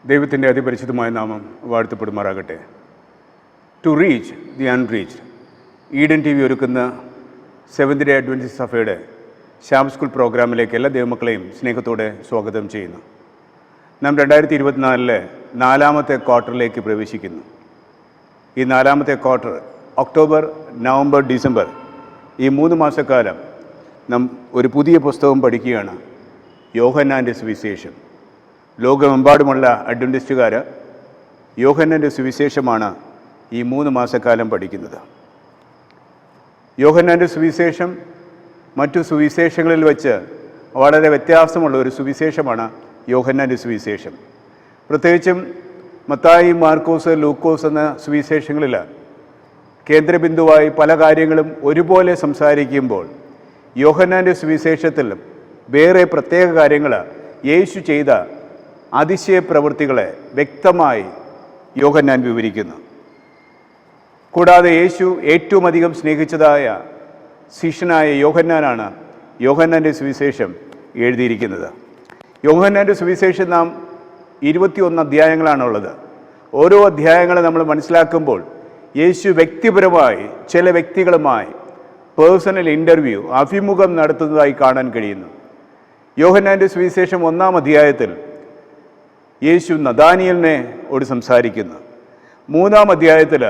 ദൈവത്തിൻ്റെ അതിപരിശുദ്ധമായ നാമം വാഴ്ത്തപ്പെടുമാറാകട്ടെ. To reach the unreached Eden TV ഒരുക്കുന്ന സെവൻത് ഡേ അഡ്വെന്റിസ്റ്റ് സഭയുടെ ശ്യാം സ്കൂൾ പ്രോഗ്രാമിലേക്ക് എല്ലാ ദൈവമക്കളെയും സ്നേഹത്തോടെ സ്വാഗതം ചെയ്യുന്നു. നാം 2024 നാലാമത്തെ ക്വാർട്ടറിലേക്ക് പ്രവേശിക്കുന്നു. ഈ നാലാമത്തെ ക്വാർട്ടർ ഒക്ടോബർ, നവംബർ, ഡിസംബർ ഈ 3 മാസക്കാലം നാം ഒരു പുതിയ പുസ്തകം പഠിക്കുകയാണ്, യോഹന്നാൻ്റെ സുവിശേഷം. ലോകമെമ്പാടുമുള്ള അഡ്വെന്റിസ്റ്റുകാർ യോഹന്നാൻ്റെ സുവിശേഷമാണ് ഈ 3 മാസക്കാലം പഠിക്കുന്നത്. യോഹന്നാൻ്റെ സുവിശേഷം മറ്റു സുവിശേഷങ്ങളിൽ വെച്ച് വളരെ വ്യത്യാസമുള്ള ഒരു സുവിശേഷമാണ് യോഹന്നാൻ്റെ സുവിശേഷം. പ്രത്യേകിച്ചും മത്തായി, മാർക്കോസ്, ലൂക്കോസ് എന്ന സുവിശേഷങ്ങളിൽ കേന്ദ്രബിന്ദുവായി പല കാര്യങ്ങളും ഒരുപോലെ സംസാരിക്കുമ്പോൾ യോഹന്നാൻ്റെ സുവിശേഷത്തിൽ വേറെ പ്രത്യേക കാര്യങ്ങൾ, യേശു ചെയ്ത അതിശയ പ്രവൃത്തികളെ വ്യക്തമായി യോഹന്നാൻ വിവരിക്കുന്നു. കൂടാതെ യേശു ഏറ്റവും അധികം സ്നേഹിച്ചതായ ശിഷ്യനായ യോഹന്നാനാണ് യോഹന്നാൻ്റെ സുവിശേഷം എഴുതിയിരിക്കുന്നത്. യോഹന്നാൻ്റെ സുവിശേഷം നാം 21 അധ്യായങ്ങളാണുള്ളത്. ഓരോ അധ്യായങ്ങളും നമ്മൾ മനസ്സിലാക്കുമ്പോൾ യേശു വ്യക്തിപരമായി ചില വ്യക്തികളുമായി പേഴ്സണൽ ഇൻ്റർവ്യൂ, അഭിമുഖം നടത്തുന്നതായി കാണാൻ കഴിയുന്നു. യോഹന്നാൻ്റെ സുവിശേഷം 1-ാം അധ്യായത്തിൽ യേശു നഥാനിയേലിനോട് സംസാരിക്കുന്നു. 3-ാം അധ്യായത്തിൽ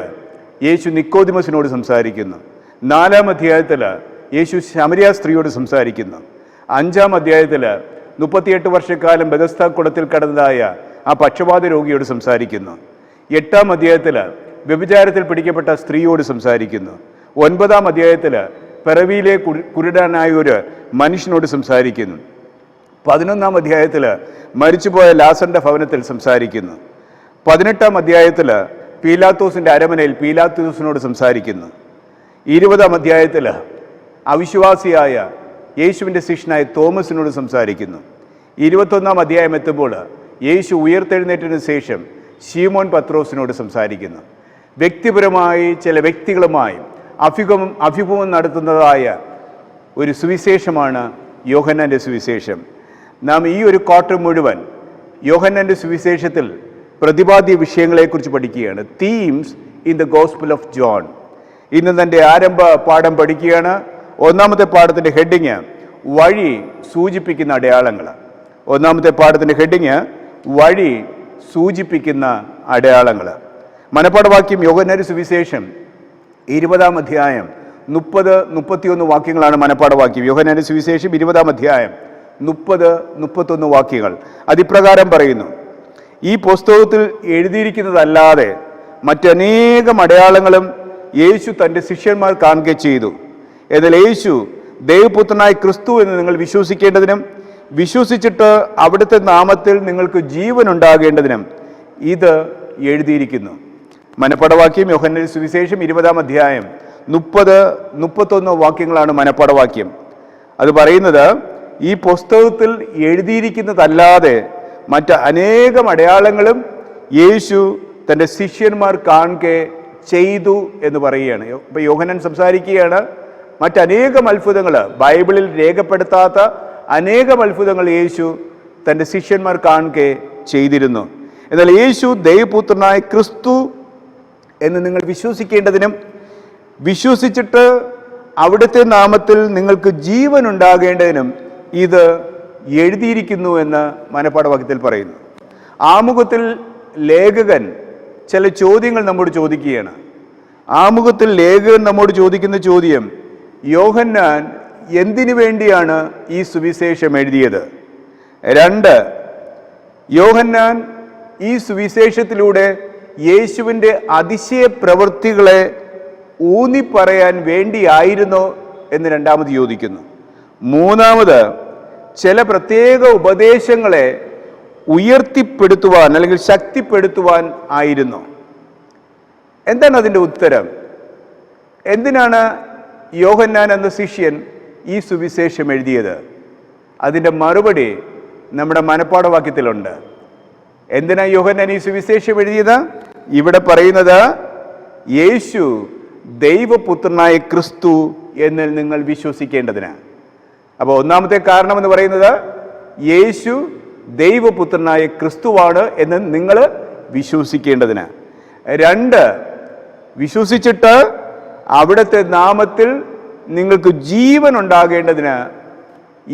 യേശു നിക്കോദിമസിനോട് സംസാരിക്കുന്നു. 4-ാം അധ്യായത്തിൽ യേശു ശമരിയ സ്ത്രീയോട് സംസാരിക്കുന്നു. 5-ാം അധ്യായത്തിൽ 38 വർഷക്കാലം ബെഥസ്ദാ കുളത്തിൽ കടന്നതായ ആ പക്ഷപാത രോഗിയോട് സംസാരിക്കുന്നു. 8-ാം അധ്യായത്തിൽ വ്യഭിചാരത്തിൽ പിടിക്കപ്പെട്ട സ്ത്രീയോട് സംസാരിക്കുന്നു. 9-ാം അധ്യായത്തിൽ പിറവിയിലെ കുരുടനായ ഒരു മനുഷ്യനോട് സംസാരിക്കുന്നു. 11-ാം അധ്യായത്തിൽ മരിച്ചുപോയ ലാസറിൻ്റെ ഭവനത്തിൽ സംസാരിക്കുന്നു. 18-ാം അധ്യായത്തിൽ പീലാത്തോസിൻ്റെ അരമനയിൽ പീലാത്തോസിനോട് സംസാരിക്കുന്നു. 20-ാം അധ്യായത്തിൽ അവിശ്വാസിയായ യേശുവിൻ്റെ ശിഷ്യനായ തോമസിനോട് സംസാരിക്കുന്നു. 21-ാം അധ്യായം എത്തുമ്പോൾ യേശു ഉയർത്തെഴുന്നേറ്റതിന് ശേഷം ശീമോൻ പത്രോസിനോട് സംസാരിക്കുന്നു. വ്യക്തിപരമായി ചില വ്യക്തികളുമായി അഭിമുഖം നടത്തുന്നതായ ഒരു സുവിശേഷമാണ് യോഹന്നാൻ്റെ സുവിശേഷം. നാം ഈ ഒരു ക്വാർട്ടർ മുഴുവൻ യോഹന്നാൻ്റെ സുവിശേഷത്തിൽ പ്രതിപാദ്യ വിഷയങ്ങളെക്കുറിച്ച് പഠിക്കുകയാണ്. Themes in the gospel of John. ഇന്ന് തൻ്റെ ആരംഭ പാഠം പഠിക്കുകയാണ്. 1-ാമത്തെ പാഠത്തിൻ്റെ ഹെഡിങ് വഴി സൂചിപ്പിക്കുന്ന അടയാളങ്ങൾ. 1-ാമത്തെ പാഠത്തിൻ്റെ ഹെഡിങ് വഴി സൂചിപ്പിക്കുന്ന അടയാളങ്ങൾ. മനപ്പാഠവാക്യം യോഹന്നാൻ്റെ സുവിശേഷം 20-ാം അധ്യായം 30-31 വാക്യങ്ങളാണ് മനപ്പാഠവാക്യം. യോഹന്നാൻ്റെ സുവിശേഷം 20-ാം അധ്യായം 30-31 വാക്യങ്ങൾ അതിപ്രകാരം പറയുന്നു: ഈ പുസ്തകത്തിൽ എഴുതിയിരിക്കുന്നതല്ലാതെ മറ്റനേകം അടയാളങ്ങളും യേശു തൻ്റെ ശിഷ്യന്മാർ കാണുക ചെയ്തു. എന്നാൽ യേശു ദൈവപുത്രനായ ക്രിസ്തു എന്ന് നിങ്ങൾ വിശ്വസിക്കേണ്ടതിനും വിശ്വസിച്ചിട്ട് അവിടുത്തെ നാമത്തിൽ നിങ്ങൾക്ക് ജീവൻ ഉണ്ടാകേണ്ടതിനും ഇത് എഴുതിയിരിക്കുന്നു. മനപ്പാഠവാക്യം യോഹന്നാൻ്റെ സുവിശേഷം 20-ാം അധ്യായം 30-31 വാക്യങ്ങളാണ് മനപ്പാഠവാക്യം. അത് പറയുന്നത്, ഈ പുസ്തകത്തിൽ എഴുതിയിരിക്കുന്നതല്ലാതെ മറ്റനേകം അടയാളങ്ങളും യേശു തൻ്റെ ശിഷ്യന്മാർ കാണുക ചെയ്തു എന്ന് പറയുകയാണ്. ഇപ്പം യോഹന്നാൻ സംസാരിക്കുകയാണ്, മറ്റനേകം അത്ഭുതങ്ങൾ, ബൈബിളിൽ രേഖപ്പെടുത്താത്ത അനേകം അത്ഭുതങ്ങൾ യേശു തൻ്റെ ശിഷ്യന്മാർ കാണുക ചെയ്തിരുന്നു. എന്നാൽ യേശു ദൈവപുത്രനായ ക്രിസ്തു എന്ന് നിങ്ങൾ വിശ്വസിക്കേണ്ടതിനും വിശ്വസിച്ചിട്ട് അവിടുത്തെ നാമത്തിൽ നിങ്ങൾക്ക് ജീവൻ ഉണ്ടാകേണ്ടതിനും ഇത് എഴുതിയിരിക്കുന്നു എന്ന് മനപ്പാഠവാക്യത്തിൽ പറയുന്നു. ആമുഖത്തിൽ ലേഖകൻ ചില ചോദ്യങ്ങൾ നമ്മോട് ചോദിക്കുകയാണ്. ആമുഖത്തിൽ ലേഖകൻ നമ്മോട് ചോദിക്കുന്ന ചോദ്യം, യോഹന്നാൻ എന്തിനു വേണ്ടിയാണ് ഈ സുവിശേഷം എഴുതിയത്? 2, യോഹന്നാൻ ഈ സുവിശേഷത്തിലൂടെ യേശുവിൻ്റെ അതിശയ പ്രവൃത്തികളെ ഊന്നിപ്പറയാൻ വേണ്ടിയായിരുന്നോ എന്ന് 2ാമത് ചോദിക്കുന്നു. 3ാമത് ചില പ്രത്യേക ഉപദേശങ്ങളെ ഉയർത്തിപ്പെടുത്തുവാൻ അല്ലെങ്കിൽ ശക്തിപ്പെടുത്തുവാൻ ആയിരുന്നു. എന്താണ് അതിൻ്റെ ഉത്തരം? എന്തിനാണ് യോഹന്നാൻ എന്ന ശിഷ്യൻ ഈ സുവിശേഷം എഴുതിയത്? അതിൻ്റെ മറുപടി നമ്മുടെ മനപ്പാഠവാക്യത്തിലുണ്ട്. എന്തിനാ യോഹന്നാൻ ഈ സുവിശേഷം എഴുതിയത്? ഇവിടെ പറയുന്നത്, യേശു ദൈവപുത്രനായ ക്രിസ്തു എന്നിൽ നിങ്ങൾ വിശ്വസിക്കേണ്ടതിന്. അപ്പോൾ 1-ാമത്തെ കാരണം എന്ന് പറയുന്നത്, യേശു ദൈവപുത്രനായ ക്രിസ്തുവാണ് എന്ന് നിങ്ങൾ വിശ്വസിക്കേണ്ടതിന്. 2, വിശ്വസിച്ചിട്ട് അവിടുത്തെ നാമത്തിൽ നിങ്ങൾക്ക് ജീവൻ ഉണ്ടാകേണ്ടതിന്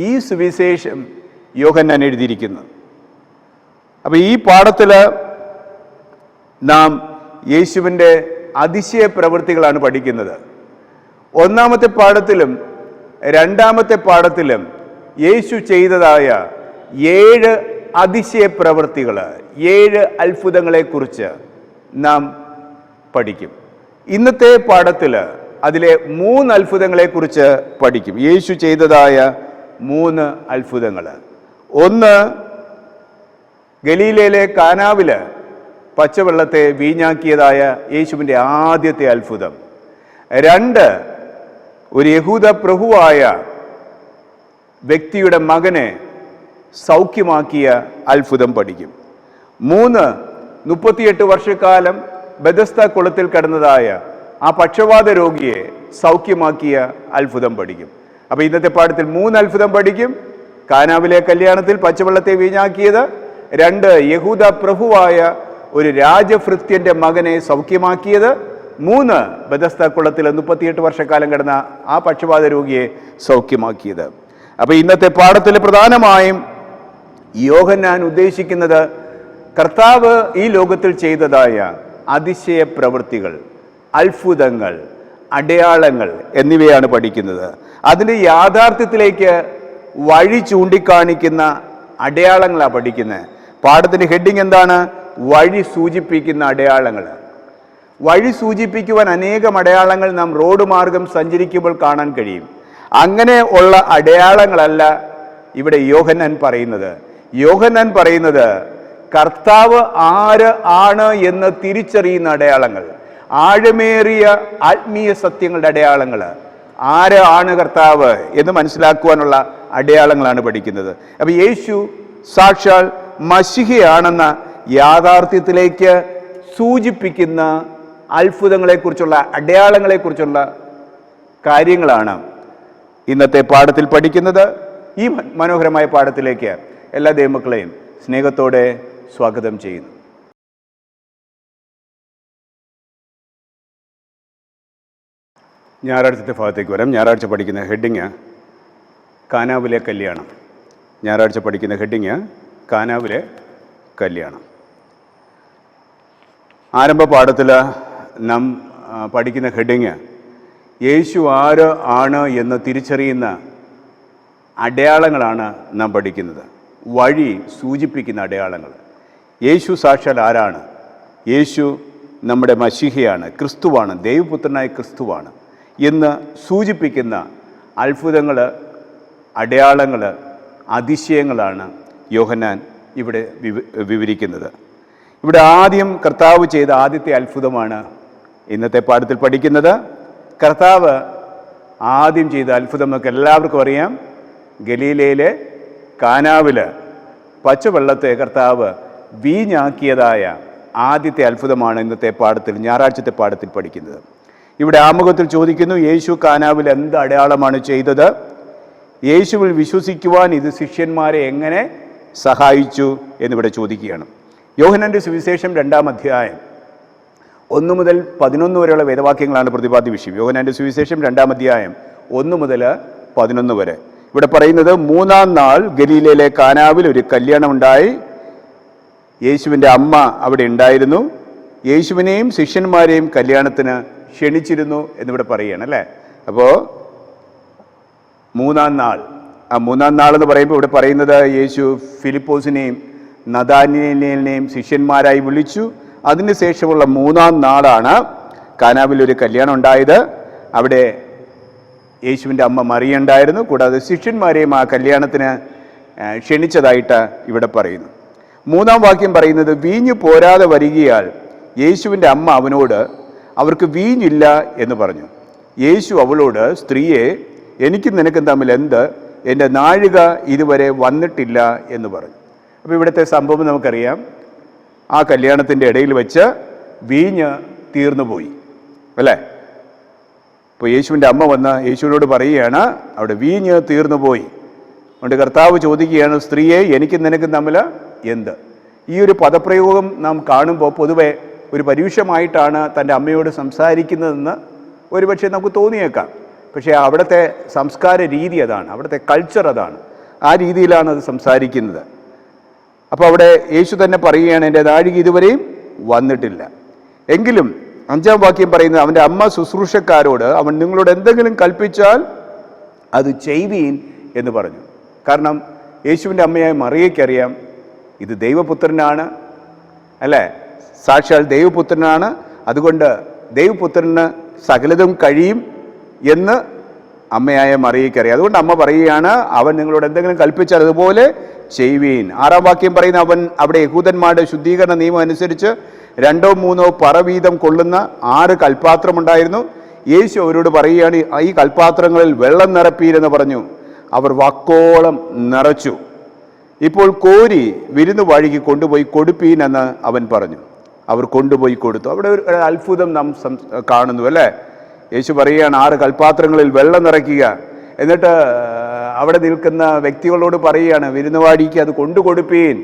ഈ സുവിശേഷം യോഹന്നാൻ എഴുതിയിരിക്കുന്നു. അപ്പോൾ ഈ പാഠത്തിൽ നാം യേശുവിൻ്റെ അതിശയ പ്രവൃത്തികളാണ് പഠിക്കുന്നത്. 1-ാമത്തെ പാഠത്തിലും 2-ാമത്തെ പാഠത്തിലും യേശു ചെയ്തതായ 7 അതിശയ പ്രവൃത്തികൾ, 7 അത്ഭുതങ്ങളെക്കുറിച്ച് നാം പഠിക്കും. ഇന്നത്തെ പാഠത്തിൽ അതിലെ 3 അത്ഭുതങ്ങളെക്കുറിച്ച് പഠിക്കും. യേശു ചെയ്തതായ 3 അത്ഭുതങ്ങൾ. 1, ഗലീലയിലെ കാനാവിൽ പച്ചവെള്ളത്തെ വീഞ്ഞാക്കിയതായ യേശുവിൻ്റെ ആദ്യത്തെ അത്ഭുതം. 2, ഒരു യഹൂദ പ്രഭുവായ വ്യക്തിയുടെ മകനെ സൗഖ്യമാക്കിയ അത്ഭുതം പഠിക്കും. 3, 38 വർഷക്കാലം ബെഥസ്ത കുളത്തിൽ കിടന്നതായ ആ പക്ഷവാത രോഗിയെ സൗഖ്യമാക്കിയ അത്ഭുതം പഠിക്കും. അപ്പോൾ ഇന്നത്തെ പാഠത്തിൽ 3 അത്ഭുതം പഠിക്കും. കാനാവിലെ കല്യാണത്തിൽ പച്ചവെള്ളത്തെ വീഞ്ഞാക്കിയത്, 2, യഹൂദ പ്രഭുവായ ഒരു രാജഭൃത്യന്റെ മകനെ സൗഖ്യമാക്കിയത്, 3, ബെഥസ്ത കുളത്തിൽ 38 വർഷക്കാലം കിടന്ന ആ പക്ഷവാത രോഗിയെ സൗഖ്യമാക്കിയത്. അപ്പോൾ ഇന്നത്തെ പാഠത്തിൽ പ്രധാനമായും യോഹന്നാൻ ഉദ്ദേശിക്കുന്നത് കർത്താവ് ഈ ലോകത്തിൽ ചെയ്തതായ അതിശയ പ്രവൃത്തികൾ, അത്ഭുതങ്ങൾ, അടയാളങ്ങൾ എന്നിവയാണ് പഠിക്കുന്നത്. അതിൻ്റെ യാഥാർത്ഥ്യത്തിലേക്ക് വഴി ചൂണ്ടിക്കാണിക്കുന്ന അടയാളങ്ങളാണ് പഠിക്കുന്നത്. പാഠത്തിൻ്റെ ഹെഡിങ് എന്താണ്? വഴി സൂചിപ്പിക്കുന്ന അടയാളങ്ങൾ. വഴി സൂചിപ്പിക്കുവാൻ അനേകം അടയാളങ്ങൾ നാം റോഡ് മാർഗം സഞ്ചരിക്കുമ്പോൾ കാണാൻ കഴിയും. അങ്ങനെ ഉള്ള അടയാളങ്ങളല്ല ഇവിടെ യോഹന്നാൻ പറയുന്നത്. യോഹന്നാൻ പറയുന്നത് കർത്താവ് ആര് ആണ് എന്ന് തിരിച്ചറിയുന്ന അടയാളങ്ങൾ, ആഴമേറിയ ആത്മീയ സത്യങ്ങളുടെ അടയാളങ്ങൾ, ആര് ആണ് കർത്താവ് എന്ന് മനസ്സിലാക്കുവാനുള്ള അടയാളങ്ങളാണ് പഠിക്കുന്നത്. അപ്പോൾ യേശു സാക്ഷാൽ മശിഹയാണെന്ന യാഥാർത്ഥ്യത്തിലേക്ക് സൂചിപ്പിക്കുന്ന അത്ഭുതങ്ങളെക്കുറിച്ചുള്ള, അടയാളങ്ങളെക്കുറിച്ചുള്ള കാര്യങ്ങളാണ് ഇന്നത്തെ പാഠത്തിൽ പഠിക്കുന്നത്. ഈ മനോഹരമായ പാഠത്തിലേക്ക് എല്ലാ ദൈവമക്കളെയും സ്നേഹത്തോടെ സ്വാഗതം ചെയ്യുന്നു. ഞായറാഴ്ചത്തെ ഭാഗത്തേക്ക് വരാം. ഞായറാഴ്ച പഠിക്കുന്ന ഹെഡിങ് കാനാവിലെ കല്യാണം. ഞായറാഴ്ച പഠിക്കുന്ന ഹെഡിങ് കാനാവിലെ കല്യാണം. ആരംഭ പാഠത്തിൽ നാം പഠിക്കുന്ന ഹെഡിങ് യേശു ആര് ആണ് എന്ന് തിരിച്ചറിയുന്ന അടയാളങ്ങളാണ് നാം പഠിക്കുന്നത്. വഴി സൂചിപ്പിക്കുന്ന അടയാളങ്ങൾ. യേശു സാക്ഷാൽ ആരാണ്? യേശു നമ്മുടെ മശിഹയാണ്, ക്രിസ്തുവാണ്, ദൈവപുത്രനായ ക്രിസ്തുവാണ് എന്ന് സൂചിപ്പിക്കുന്ന അത്ഭുതങ്ങൾ, അടയാളങ്ങൾ, അതിശയങ്ങളാണ് യോഹന്നാൻ ഇവിടെ വിവരിക്കുന്നത്. ഇവിടെ ആദ്യം കർത്താവ് ചെയ്ത ആദ്യത്തെ അത്ഭുതമാണ് ഇന്നത്തെ പാഠത്തിൽ പഠിക്കുന്നത്. കർത്താവ് ആദ്യം ചെയ്ത അത്ഭുതം നമുക്ക് എല്ലാവർക്കും അറിയാം. ഗലീലയിലെ കാനാവിൽ പച്ചവെള്ളത്തെ കർത്താവ് വീഞ്ഞാക്കിയതായ ആദ്യത്തെ അത്ഭുതമാണ് ഇന്നത്തെ പാഠത്തിൽ, ഞായറാഴ്ചത്തെ പാഠത്തിൽ പഠിക്കുന്നത്. ഇവിടെ ആമുഖത്തിൽ ചോദിക്കുന്നു, യേശു കാനാവിൽ എന്ത് അടയാളമാണ് ചെയ്തത്? യേശുവിൽ വിശ്വസിക്കുവാൻ ഇത് ശിഷ്യന്മാരെ എങ്ങനെ സഹായിച്ചു എന്നിവിടെ ചോദിക്കുകയാണ്. യോഹന്നാന്റെ സുവിശേഷം 2-ാം അധ്യായം 1 മുതൽ 11 വരെയുള്ള വേദവാക്യങ്ങളാണ് പ്രതിപാദ്യ വിഷയം. യോഹന്നാന്റെ സുവിശേഷം 2-ാം അധ്യായം 1 മുതൽ 11 വരെ. ഇവിടെ പറയുന്നത്, 3-ാം നാൾ ഗലീലയിലെ കാനാവിൽ ഒരു കല്യാണം ഉണ്ടായി. യേശുവിൻ്റെ അമ്മ അവിടെ ഉണ്ടായിരുന്നു. യേശുവിനെയും ശിഷ്യന്മാരെയും കല്യാണത്തിന് ക്ഷണിച്ചിരുന്നു എന്നിവിടെ പറയുകയാണ് അല്ലേ. അപ്പോൾ 3-ാം നാൾ, ആ 3-ാം നാൾ എന്ന് പറയുമ്പോൾ ഇവിടെ പറയുന്നത് യേശു ഫിലിപ്പോസിനെയും നഥാനിയേലിനെയും ശിഷ്യന്മാരായി വിളിച്ചു. അതിനുശേഷമുള്ള 3-ാം നാളാണ് കാനാവിൽ ഒരു കല്യാണം ഉണ്ടായത്. അവിടെ യേശുവിൻ്റെ അമ്മ മറിയ ഉണ്ടായിരുന്നു. കൂടാതെ ശിഷ്യന്മാരെയും ആ കല്യാണത്തിന് ക്ഷണിച്ചതായിട്ട് ഇവിടെ പറയുന്നു. 3-ാം വാക്യം പറയുന്നത്, വീഞ്ഞു പോരാതെ വരികയാൽ യേശുവിൻ്റെ അമ്മ അവനോട്, അവർക്ക് വീഞ്ഞില്ല എന്ന് പറഞ്ഞു. യേശു അവളോട്, സ്ത്രീയെ, എനിക്കും നിനക്കും തമ്മിൽ എന്ത്? എൻ്റെ നാഴിക ഇതുവരെ വന്നിട്ടില്ല എന്ന് പറഞ്ഞു. അപ്പോൾ ഇവിടുത്തെ സംഭവം നമുക്കറിയാം. ആ കല്യാണത്തിൻ്റെ ഇടയിൽ വെച്ച് വീഞ്ഞ് തീർന്നുപോയി അല്ലേ. ഇപ്പോൾ യേശുവിൻ്റെ അമ്മ വന്ന് യേശുവിനോട് പറയുകയാണ്, അവിടെ വീഞ്ഞ് തീർന്നുപോയി. അതുകൊണ്ട് കർത്താവ് ചോദിക്കുകയാണ്, സ്ത്രീയെ എനിക്കും നിനക്കും തമ്മിൽ എന്ത്? ഈ ഒരു പദപ്രയോഗം നാം കാണുമ്പോൾ പൊതുവെ ഒരു പരുഷമായിട്ടാണ് തൻ്റെ അമ്മയോട് സംസാരിക്കുന്നതെന്ന് ഒരുപക്ഷെ നമുക്ക് തോന്നിയേക്കാം. പക്ഷേ അവിടുത്തെ സംസ്കാര രീതി അതാണ്, അവിടുത്തെ കൾച്ചർ അതാണ്, ആ രീതിയിലാണ് അത് സംസാരിക്കുന്നത്. അപ്പോൾ അവിടെ യേശു തന്നെ പറയുകയാണ്, എൻ്റെ നാഴിക ഇതുവരെയും വന്നിട്ടില്ല. എങ്കിലും 5-ാം വാക്യം പറയുന്നത്, അവൻ്റെ അമ്മ ശുശ്രൂഷക്കാരോട് അവൻ നിങ്ങളോട് എന്തെങ്കിലും കൽപ്പിച്ചാൽ അത് ചെയ്യുവീൻ എന്ന് പറഞ്ഞു. കാരണം യേശുവിൻ്റെ അമ്മയായ മറിയയ്ക്കറിയാം ഇത് ദൈവപുത്രനാണ്, അല്ലേ, സാക്ഷാൽ ദൈവപുത്രനാണ്. അതുകൊണ്ട് ദൈവപുത്രന് സകലതും കഴിയും എന്ന് അമ്മയായ മറിയയ്ക്കറിയാം. അതുകൊണ്ട് അമ്മ പറയുകയാണ്, അവൻ നിങ്ങളോട് എന്തെങ്കിലും കൽപ്പിച്ചാൽ അതുപോലെ ചെയ്യുവീൻ. 6-ാം വാക്യം പറയുന്ന, അവൻ അവിടെ യഹൂദന്മാരുടെ ശുദ്ധീകരണ നിയമം അനുസരിച്ച് 2-3 പറ വീതം കൊള്ളുന്ന 6 കൽപ്പാത്രമുണ്ടായിരുന്നു. യേശു അവരോട് പറയുകയാണ്, ഈ കൽപ്പാത്രങ്ങളിൽ വെള്ളം നിറപ്പീരെന്ന് പറഞ്ഞു. അവർ വക്കോളം നിറച്ചു. ഇപ്പോൾ കോരി വിരുന്ന് വഴിക്ക് കൊണ്ടുപോയി കൊടുപ്പീൻ എന്ന് അവൻ പറഞ്ഞു. അവർ കൊണ്ടുപോയി കൊടുത്തു. അവിടെ ഒരു അത്ഭുതം നാം കാണുന്നു, അല്ലേ? യേശു പറയുകയാണ്, 6 കൽപ്പാത്രങ്ങളിൽ വെള്ളം നിറയ്ക്കുക. എന്നിട്ട് അവിടെ നിൽക്കുന്ന വ്യക്തികളോട് പറയുകയാണ്, വിരുന്നുവാടിക്ക് അത് കൊണ്ടുകൊടുപ്പീൻ,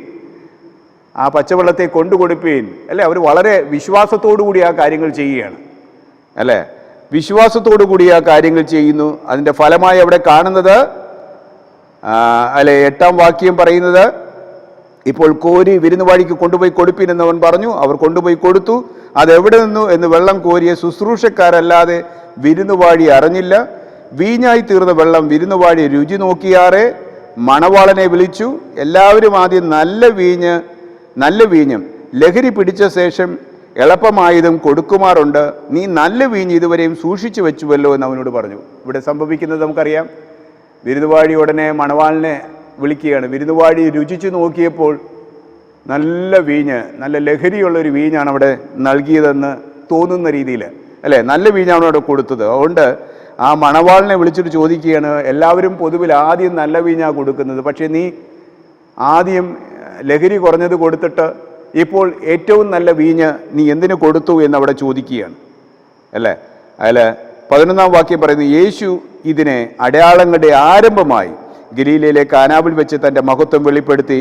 ആ പച്ചവെള്ളത്തെ കൊണ്ടുകൊടുപ്പീൻ, അല്ലേ? അവർ വളരെ വിശ്വാസത്തോടു കൂടി ആ കാര്യങ്ങൾ ചെയ്യുകയാണ്, അല്ലേ? വിശ്വാസത്തോടു കൂടി ആ കാര്യങ്ങൾ ചെയ്യുന്നു. അതിൻ്റെ ഫലമായി അവിടെ കാണുന്നത്, അല്ലെ, 8-ാം വാക്യം പറയുന്നത്, ഇപ്പോൾ കോരി വിരുന്നുവാടിക്ക് കൊണ്ടുപോയി കൊടുപ്പീൻ എന്നവൻ പറഞ്ഞു. അവർ കൊണ്ടുപോയി കൊടുത്തു. അതെവിടെ നിന്നു എന്ന് വെള്ളം കോരിയ ശുശ്രൂഷക്കാരല്ലാതെ വിരുന്നുവാടി അറിഞ്ഞില്ല. വീഞ്ഞായി തീർന്ന വെള്ളം വിരുന്നുവാടി രുചി നോക്കിയാറെ മണവാളനെ വിളിച്ചു. എല്ലാവരും ആദ്യം നല്ല വീഞ്ഞും ലഹരി പിടിച്ച ശേഷം എളുപ്പമായതും കൊടുക്കുമാറുണ്ട്. നീ നല്ല വീഞ്ഞ് ഇതുവരെയും സൂക്ഷിച്ചു വെച്ചുവല്ലോ എന്ന് അവനോട് പറഞ്ഞു. ഇവിടെ സംഭവിക്കുന്നത് നമുക്കറിയാം. വിരുന്നുവാടി ഉടനെ മണവാളിനെ വിളിക്കുകയാണ്. വിരുന്നുവാടി രുചിച്ചു നോക്കിയപ്പോൾ നല്ല വീഞ്ഞ്, നല്ല ലഹരിയുള്ളൊരു വീഞ്ഞാണ് അവിടെ നൽകിയതെന്ന് തോന്നുന്ന രീതിയിൽ, അല്ലേ? നല്ല വീഞ്ഞാണ് അവിടെ കൊടുത്തത്. അതുകൊണ്ട് ആ മണവാളിനെ വിളിച്ചിട്ട് ചോദിക്കുകയാണ്, എല്ലാവരും പൊതുവിൽ ആദ്യം നല്ല വീഞ്ഞാണ് കൊടുക്കുന്നത്, പക്ഷേ നീ ആദ്യം ലഹരി കുറഞ്ഞത് കൊടുത്തിട്ട് ഇപ്പോൾ ഏറ്റവും നല്ല വീഞ്ഞ് നീ എന്തിനു കൊടുത്തു എന്നവിടെ ചോദിക്കുകയാണ്, അല്ലേ? അതിൽ 11-ാം വാക്യം പറയുന്നു, യേശു ഇതിനെ അടയാളങ്ങളുടെ ആരംഭമായി ഗലീലയിലെ കാനാവിൽ വെച്ച് തൻ്റെ മഹത്വം വെളിപ്പെടുത്തി.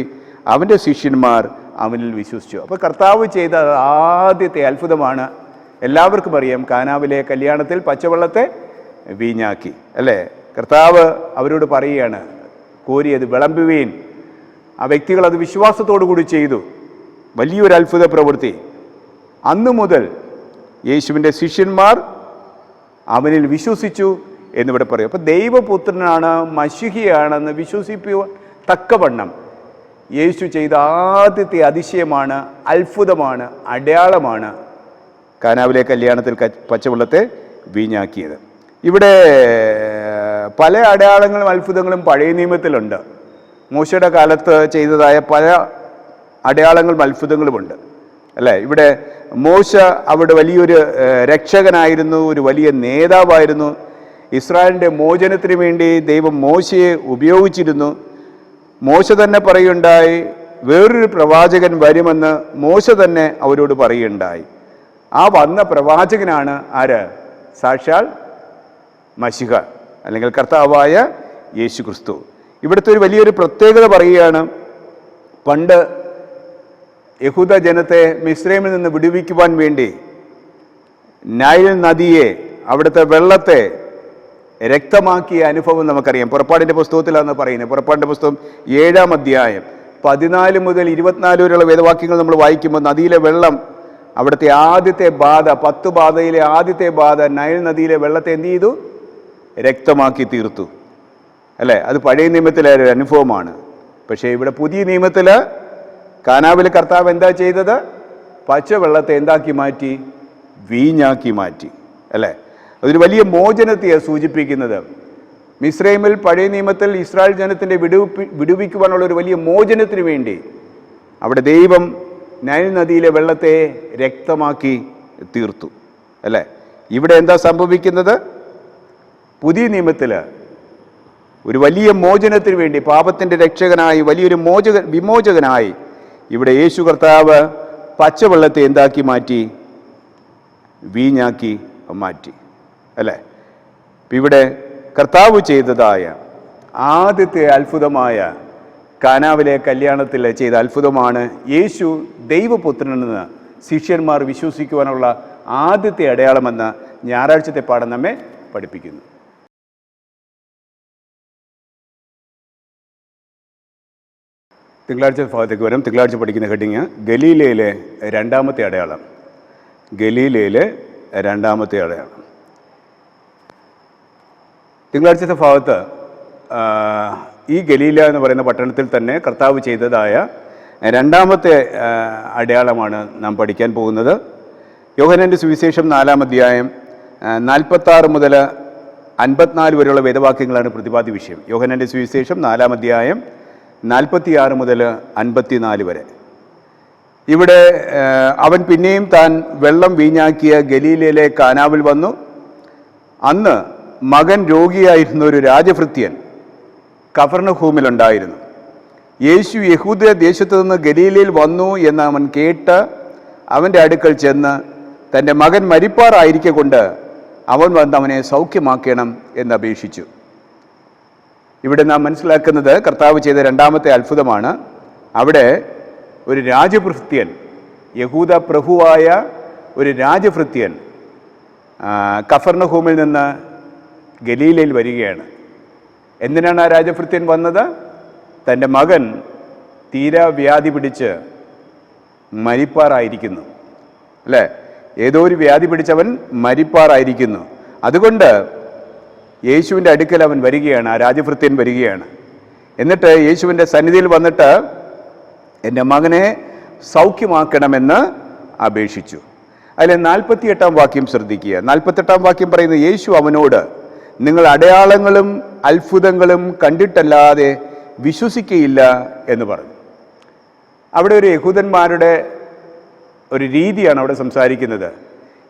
അവൻ്റെ ശിഷ്യന്മാർ അവനിൽ വിശ്വസിച്ചു. അപ്പോൾ കർത്താവ് ചെയ്ത ആദ്യത്തെ അത്ഭുതമാണ്, എല്ലാവർക്കും അറിയാം, കാനാവിലെ കല്യാണത്തിൽ പച്ചവെള്ളത്തെ വീഞ്ഞാക്കി, അല്ലേ? കർത്താവ് അവരോട് പറയുകയാണ്, കോരി അത് വിളമ്പുവീൻ. ആ വ്യക്തികൾ അത് വിശ്വാസത്തോടു കൂടി ചെയ്തു. വലിയൊരു അത്ഭുത പ്രവൃത്തി. അന്നു മുതൽ യേശുവിൻ്റെ ശിഷ്യന്മാർ അവനിൽ വിശ്വസിച്ചു എന്നിവിടെ പറയും. അപ്പോൾ ദൈവപുത്രനാണ്, മശിഹിയാണെന്ന് വിശ്വസിപ്പുവാൻ തക്കവണ്ണം യേശു ചെയ്ത ആദ്യത്തെ അതിശയമാണ്, അത്ഭുതമാണ്, അടയാളമാണ് കാനാവിലെ കല്യാണത്തിൽ പച്ചവെള്ളത്തെ വീഞ്ഞാക്കിയത്. ഇവിടെ പല അടയാളങ്ങളും അത്ഭുതങ്ങളും പഴയ നിയമത്തിലുണ്ട്. മോശയുടെ കാലത്ത് ചെയ്തതായ പല അടയാളങ്ങളും അത്ഭുതങ്ങളുമുണ്ട്, അല്ലേ? ഇവിടെ മോശ അവിടെ വലിയൊരു രക്ഷകനായിരുന്നു, ഒരു വലിയ നേതാവായിരുന്നു. ഇസ്രായേലിൻ്റെ മോചനത്തിന് വേണ്ടി ദൈവം മോശയെ ഉപയോഗിച്ചിരുന്നു. മോശ തന്നെ പറയുണ്ടായി, വേറൊരു പ്രവാചകൻ വരുമെന്ന് മോശ തന്നെ അവരോട് പറയുണ്ടായി. ആ വന്ന പ്രവാചകനാണ് ആര്? സാക്ഷാൽ മശിഹ, അല്ലെങ്കിൽ കർത്താവായ യേശു ക്രിസ്തു. ഇവിടുത്തെ ഒരു വലിയൊരു പ്രത്യേകത പറയുകയാണ്, പണ്ട് യഹൂദ ജനത്തെ മിസ്രൈമിൽ നിന്ന് വിടുവിക്കുവാൻ വേണ്ടി നൈൽ നദിയെ, അവിടുത്തെ വെള്ളത്തെ രക്തമാക്കിയ അനുഭവം നമുക്കറിയാം. പുറപ്പാടിൻ്റെ പുസ്തകത്തിലാണ് പറയുന്നത്. പുറപ്പാടിൻ്റെ പുസ്തകം 7-ാം അധ്യായം 14 മുതൽ 24 വരെയുള്ള വേദവാക്യങ്ങൾ നമ്മൾ വായിക്കുമ്പോൾ നദിയിലെ വെള്ളം, അവിടുത്തെ ആദ്യത്തെ ബാധ, 10 ബാധയിലെ ആദ്യത്തെ ബാധ, നൈൽ നദിയിലെ വെള്ളത്തെ എന്ത് ചെയ്തു? രക്തമാക്കി തീർത്തു, അല്ലേ? അത് പഴയ നിയമത്തിലെ ഒരു അനുഭവമാണ്. പക്ഷേ ഇവിടെ പുതിയ നിയമത്തിൽ കാനാവിൽ കർത്താവ് എന്താ ചെയ്തത്? പച്ചവെള്ളത്തെ എന്താക്കി മാറ്റി? വീഞ്ഞാക്കി മാറ്റി, അല്ലേ? അതൊരു വലിയ മോചനത്തെയാണ് സൂചിപ്പിക്കുന്നത്. മിസ്രൈമിൽ പഴയ നിയമത്തിൽ ഇസ്രായേൽ ജനത്തിൻ്റെ വിടുവിക്കുവാനുള്ള ഒരു വലിയ മോചനത്തിന് വേണ്ടി അവിടെ ദൈവം നൈൽ നദിയിലെ വെള്ളത്തെ രക്തമാക്കി തീർത്തു, അല്ലേ? ഇവിടെ എന്താ സംഭവിക്കുന്നത്? പുതിയ നിയമത്തിൽ ഒരു വലിയ മോചനത്തിന് വേണ്ടി, പാപത്തിൻ്റെ രക്ഷകനായി, വലിയൊരു വിമോചകനായി ഇവിടെ യേശു കർത്താവ് പച്ചവെള്ളത്തെ എന്താക്കി മാറ്റി? വീഞ്ഞാക്കി മാറ്റി, അല്ലേ? ഇവിടെ കർത്താവ് ചെയ്തതായ ആദ്യത്തെ അത്ഭുതമായ കാനാവിലെ കല്യാണത്തിൽ ചെയ്ത അത്ഭുതമാണ് യേശു ദൈവപുത്രനെന്ന് ശിഷ്യന്മാർ വിശ്വസിക്കുവാനുള്ള ആദ്യത്തെ അടയാളമെന്ന് ഞായറാഴ്ചത്തെ പാഠം നമ്മെ പഠിപ്പിക്കുന്നു. തിങ്കളാഴ്ച ഭാഗത്തേക്ക് വരും. തിങ്കളാഴ്ച പഠിക്കുന്ന ഹെഡിങ് ഗലീലയിലെ രണ്ടാമത്തെ അടയാളം. ഗലീലയിലെ രണ്ടാമത്തെ അടയാളം. തിങ്കളാഴ്ചത്തെ ഭാഗത്ത് ഈ ഗലീല എന്ന് പറയുന്ന പട്ടണത്തിൽ തന്നെ കർത്താവ് ചെയ്തതായ രണ്ടാമത്തെ അടയാളമാണ് നാം പഠിക്കാൻ പോകുന്നത്. യോഹന്നാന്റെ സുവിശേഷം 4-ാം അധ്യായം 46 മുതൽ 54 വരെയുള്ള വേദവാക്യങ്ങളാണ് പ്രതിപാദ്യ വിഷയം. യോഹന്നാന്റെ സുവിശേഷം 4-ാം അധ്യായം 46 മുതൽ 54 വരെ. ഇവിടെ അവൻ പിന്നെയും താൻ വെള്ളം വീഞ്ഞാക്കിയ ഗലീലയിലെ കാനാവിൽ വന്നു. അന്ന് മകൻ രോഗിയായിരുന്ന ഒരു രാജഭൃത്യൻ കഫർന്നഹൂമിലുണ്ടായിരുന്നു. യേശു യഹൂദ ദേശത്തു നിന്ന് ഗലീലയിൽ വന്നു എന്ന് അവൻ കേട്ട് അവൻ്റെ അടുക്കൽ ചെന്ന് തൻ്റെ മകൻ മരിപ്പാറായിരിക്കൊണ്ട് അവൻ വന്ന് അവനെ സൗഖ്യമാക്കണം എന്ന് അപേക്ഷിച്ചു. ഇവിടെ നാം മനസ്സിലാക്കുന്നത് കർത്താവ് ചെയ്ത രണ്ടാമത്തെ അത്ഭുതമാണ്. അവിടെ ഒരു രാജഭൃത്യൻ, യഹൂദ പ്രഭുവായ ഒരു രാജഭൃത്യൻ കഫർന്നഹൂമിൽ നിന്ന് ഗലീലയിൽ വരികയാണ്. എന്തിനാണ് ആ രാജഭൃത്യൻ വന്നത്? തൻ്റെ മകൻ തീരാ വ്യാധി പിടിച്ച് മരിപ്പാറായിരിക്കുന്നു, അല്ലേ? ഏതോ ഒരു വ്യാധി പിടിച്ചവൻ മരിപ്പാറായിരിക്കുന്നു. അതുകൊണ്ട് യേശുവിൻ്റെ അടുക്കൽ അവൻ വരികയാണ്, ആ രാജഭൃത്യൻ വരികയാണ്. എന്നിട്ട് യേശുവിൻ്റെ സന്നിധിയിൽ വന്നിട്ട് എൻ്റെ മകനെ സൗഖ്യമാക്കണമെന്ന് അപേക്ഷിച്ചു. അതിൽ 48-ാം വാക്യം ശ്രദ്ധിക്കുക. 48-ാം വാക്യം പറയുന്നത്, യേശു അവനോട്, നിങ്ങൾ അടയാളങ്ങളും അത്ഭുതങ്ങളും കണ്ടിട്ടല്ലാതെ വിശ്വസിക്കയില്ല എന്ന് പറഞ്ഞു. അവിടെ ഒരു യഹൂദന്മാരുടെ ഒരു രീതിയാണ് അവിടെ സംസാരിക്കുന്നത്.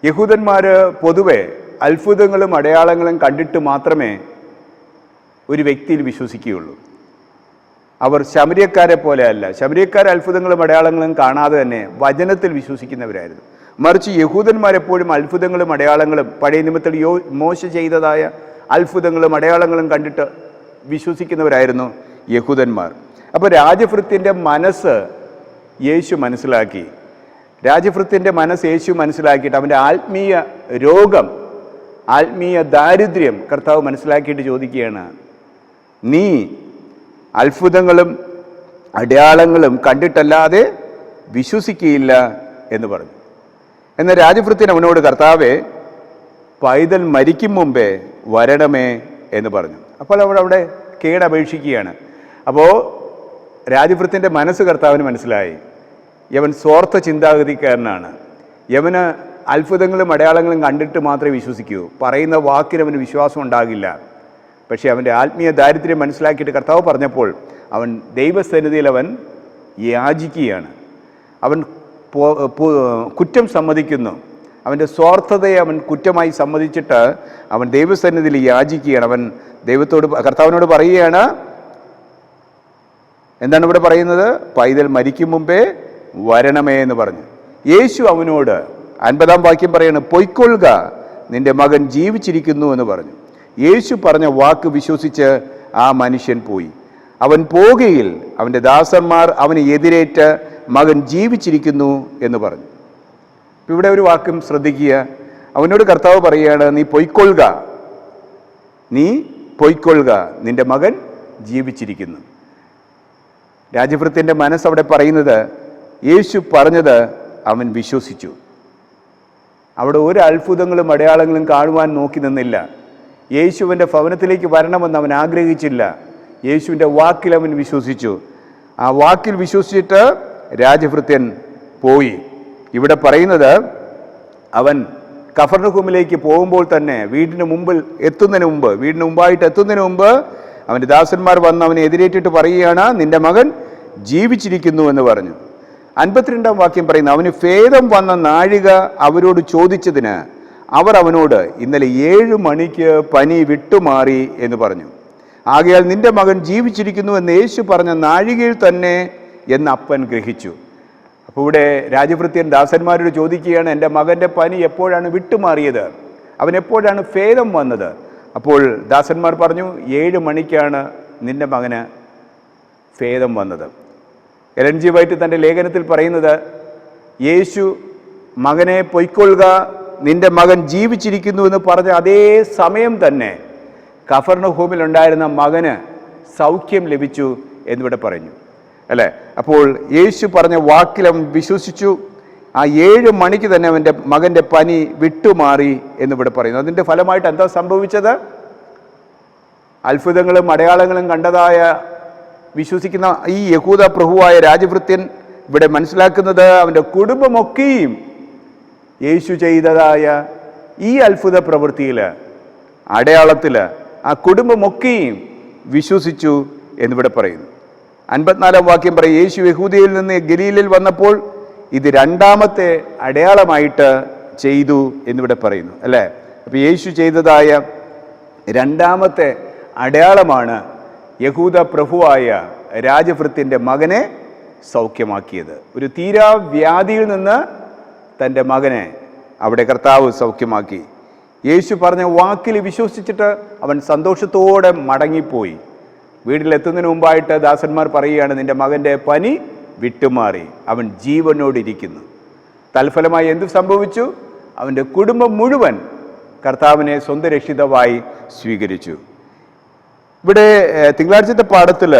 യഹൂദന്മാർ പൊതുവെ അത്ഭുതങ്ങളും അടയാളങ്ങളും കണ്ടിട്ട് മാത്രമേ ഒരു വ്യക്തിയിൽ വിശ്വസിക്കുകയുള്ളൂ. അവർ ശമര്യക്കാരെ പോലെ അല്ല. ശമര്യക്കാർ അത്ഭുതങ്ങളും അടയാളങ്ങളും കാണാതെ തന്നെ വചനത്തിൽ വിശ്വസിക്കുന്നവരായിരുന്നു. മറിച്ച് യഹൂദന്മാരെപ്പോഴും അത്ഭുതങ്ങളും അടയാളങ്ങളും, പഴയ നിയമത്തിൽ മോശ ചെയ്തതായ അത്ഭുതങ്ങളും അടയാളങ്ങളും കണ്ടിട്ട് വിശ്വസിക്കുന്നവരായിരുന്നു യഹൂദന്മാർ. അപ്പോൾ രാജഭൃത്യൻ്റെ മനസ്സ് യേശു മനസ്സിലാക്കി. രാജഭൃത്യൻ്റെ മനസ്സ് യേശു മനസ്സിലാക്കിയിട്ട് അവൻ്റെ ആത്മീയ രോഗം, ആത്മീയ ദാരിദ്ര്യം കർത്താവ് മനസ്സിലാക്കിയിട്ട് ചോദിക്കുകയാണ്, നീ അത്ഭുതങ്ങളും അടയാളങ്ങളും കണ്ടിട്ടല്ലാതെ വിശ്വസിക്കുകയില്ല എന്ന് പറഞ്ഞു. എന്നാൽ രാജഭൃത്യൻ അവനോട്, കർത്താവേ, പൈതൽ മരിക്കും മുമ്പേ വരണമേ എന്ന് പറഞ്ഞു. അപ്പോൾ അവിടെ കേടപേക്ഷിക്കുകയാണ്. അപ്പോൾ രാജഭൃത്യൻ്റെ മനസ്സ് കർത്താവിന് മനസ്സിലായി. യവൻ സ്വാർത്ഥ ചിന്താഗതിക്കാരനാണ്. യവന് അത്ഭുതങ്ങളും അടയാളങ്ങളും കണ്ടിട്ട് മാത്രമേ വിശ്വസിക്കൂ. പറയുന്ന വാക്കിന് അവന് വിശ്വാസം ഉണ്ടാകില്ല. പക്ഷേ അവൻ്റെ ആത്മീയ ദാരിദ്ര്യം മനസ്സിലാക്കിയിട്ട് കർത്താവ് പറഞ്ഞപ്പോൾ അവൻ ദൈവസന്നിധിയിൽ അവൻ യാചിക്കുകയാണ്. അവൻ കുറ്റം സമ്മതിക്കുന്നു. അവൻ്റെ സ്വാർത്ഥതയെ അവൻ കുറ്റമായി സമ്മതിച്ചിട്ട് അവൻ ദൈവസന്നിധിയിൽ യാചിക്കുകയാണ്. അവൻ ദൈവത്തോട്, കർത്താവിനോട് പറയുകയാണ്. എന്താണ് ഇവിടെ പറയുന്നത്? പൈതൽ മരിക്കും മുമ്പേ വരണമേ എന്ന് പറഞ്ഞു. യേശു അവനോട് 50-ാം വാക്യം പറയാണ്, പൊയ്ക്കൊള്ളുക, നിന്റെ മകൻ ജീവിച്ചിരിക്കുന്നു എന്ന് പറഞ്ഞു. യേശു പറഞ്ഞ വാക്ക് വിശ്വസിച്ച് ആ മനുഷ്യൻ പോയി. അവൻ പോകുകയിൽ അവൻ്റെ ദാസന്മാർ അവനെ എതിരേറ്റ് മകൻ ജീവിച്ചിരിക്കുന്നു എന്ന് പറഞ്ഞു. ഇവിടെ ഒരു വാക്കും ശ്രദ്ധിക്കുക. അവനോട് കർത്താവ് പറയുകയാണ്, നീ പൊയ്ക്കൊള്ളുക, നീ പൊയ്ക്കൊള്ളുക, നിന്റെ മകൻ ജീവിച്ചിരിക്കുന്നു. രാജഭൃത്യൻ്റെ മനസ്സവിടെ പറയുന്നത്, യേശു പറഞ്ഞത് അവൻ വിശ്വസിച്ചു. അവിടെ ഒരു അത്ഭുതങ്ങളും അടയാളങ്ങളും കാണുവാൻ നോക്കി നിന്നില്ല. യേശുവിൻ്റെ ഭവനത്തിലേക്ക് വരണമെന്ന് അവൻ ആഗ്രഹിച്ചില്ല. യേശുവിൻ്റെ വാക്കിൽ അവൻ വിശ്വസിച്ചു. ആ വാക്കിൽ വിശ്വസിച്ചിട്ട് രാജഭൃത്യൻ പോയി. ഇവിടെ പറയുന്നത്, അവൻ കഫർന്നഹൂമിലേക്ക് പോകുമ്പോൾ തന്നെ വീടിന് മുമ്പായിട്ട് എത്തുന്നതിന് മുമ്പ് അവൻ്റെ ദാസന്മാർ വന്ന് അവനെ എതിരേറ്റിട്ട് പറയുകയാണ്, നിന്റെ മകൻ ജീവിച്ചിരിക്കുന്നു എന്ന് പറഞ്ഞു. 52-ാം വാക്യം പറയുന്നു, അവന് ഭേദം വന്ന നാഴിക അവരോട് ചോദിച്ചതിന് അവർ അവനോട്, ഇന്നലെ 7 മണിക്ക് പനി വിട്ടുമാറി എന്ന് പറഞ്ഞു. ആകയാൽ നിന്റെ മകൻ ജീവിച്ചിരിക്കുന്നു എന്ന് യേശു പറഞ്ഞ നാഴികയിൽ തന്നെ എന്ന് അപ്പൻ ഗ്രഹിച്ചു. അപ്പോൾ ഇവിടെ രാജഭൃത്യൻ ദാസന്മാരോട് ചോദിക്കുകയാണ്, എൻ്റെ മകൻ്റെ പനി എപ്പോഴാണ് വിട്ടുമാറിയത്? അവൻ എപ്പോഴാണ് ഭേദം വന്നത്? അപ്പോൾ ദാസന്മാർ പറഞ്ഞു, 7 മണിക്കാണ് നിൻ്റെ മകന് ഭേദം വന്നത്. എലൻ ജി വൈറ്റ് തൻ്റെ ലേഖനത്തിൽ പറയുന്നത്, യേശു മകനെ പൊയ്ക്കൊള്ളുക, നിൻ്റെ മകൻ ജീവിച്ചിരിക്കുന്നു എന്ന് പറഞ്ഞ അതേ സമയം തന്നെ കഫർന്നഹൂമിലുണ്ടായിരുന്ന മകന് സൗഖ്യം ലഭിച്ചു എന്നിവിടെ പറഞ്ഞു അല്ലേ. അപ്പോൾ യേശു പറഞ്ഞ വാക്കിൽ അവൻ വിശ്വസിച്ചു. ആ 7 മണിക്ക് തന്നെ അവൻ്റെ മകൻ്റെ പനി വിട്ടുമാറി എന്നിവിടെ പറയുന്നു. അതിൻ്റെ ഫലമായിട്ട് എന്താ സംഭവിച്ചത്? അത്ഭുതങ്ങളും അടയാളങ്ങളും കണ്ടതായ വിശ്വസിക്കുന്ന ഈ യഹൂദ പ്രഭുവായ രാജഭൃത്യൻ ഇവിടെ മനസ്സിലാക്കുന്നത് അവൻ്റെ കുടുംബമൊക്കെയും യേശു ചെയ്തതായ ഈ അത്ഭുത പ്രവൃത്തിയിൽ, അടയാളത്തിൽ ആ കുടുംബമൊക്കെയും വിശ്വസിച്ചു എന്നിവിടെ പറയുന്നു. 54-ാം വാക്യം പറയും, യേശു യഹൂദയിൽ നിന്ന് ഗലീലിൽ വന്നപ്പോൾ ഇത് 2ാമത്തെ അടയാളമായിട്ട് ചെയ്തു എന്നിവിടെ പറയുന്നു അല്ലേ. അപ്പോൾ യേശു ചെയ്തതായ 2ാമത്തെ അടയാളമാണ് യഹൂദ പ്രഭുവായ രാജഭൃത്യൻ്റെ മകനെ സൗഖ്യമാക്കിയത്. ഒരു തീരാവ്യാധിയിൽ നിന്ന് തൻ്റെ മകനെ അവിടെ കർത്താവ് സൗഖ്യമാക്കി. യേശു പറഞ്ഞ വാക്കിൽ വിശ്വസിച്ചിട്ട് അവൻ സന്തോഷത്തോടെ മടങ്ങിപ്പോയി. വീട്ടിലെത്തുന്നതിന് മുമ്പായിട്ട് ദാസന്മാർ പറയുകയാണ്, നിൻ്റെ മകൻ്റെ പനി വിട്ടുമാറി, അവൻ ജീവനോടിരിക്കുന്നു. തൽഫലമായി എന്തു സംഭവിച്ചു? അവൻ്റെ കുടുംബം മുഴുവൻ കർത്താവിനെ സ്വന്തം രക്ഷിതാവായി സ്വീകരിച്ചു. ഇവിടെ തിങ്കളാഴ്ചത്തെ പാഠത്തിൽ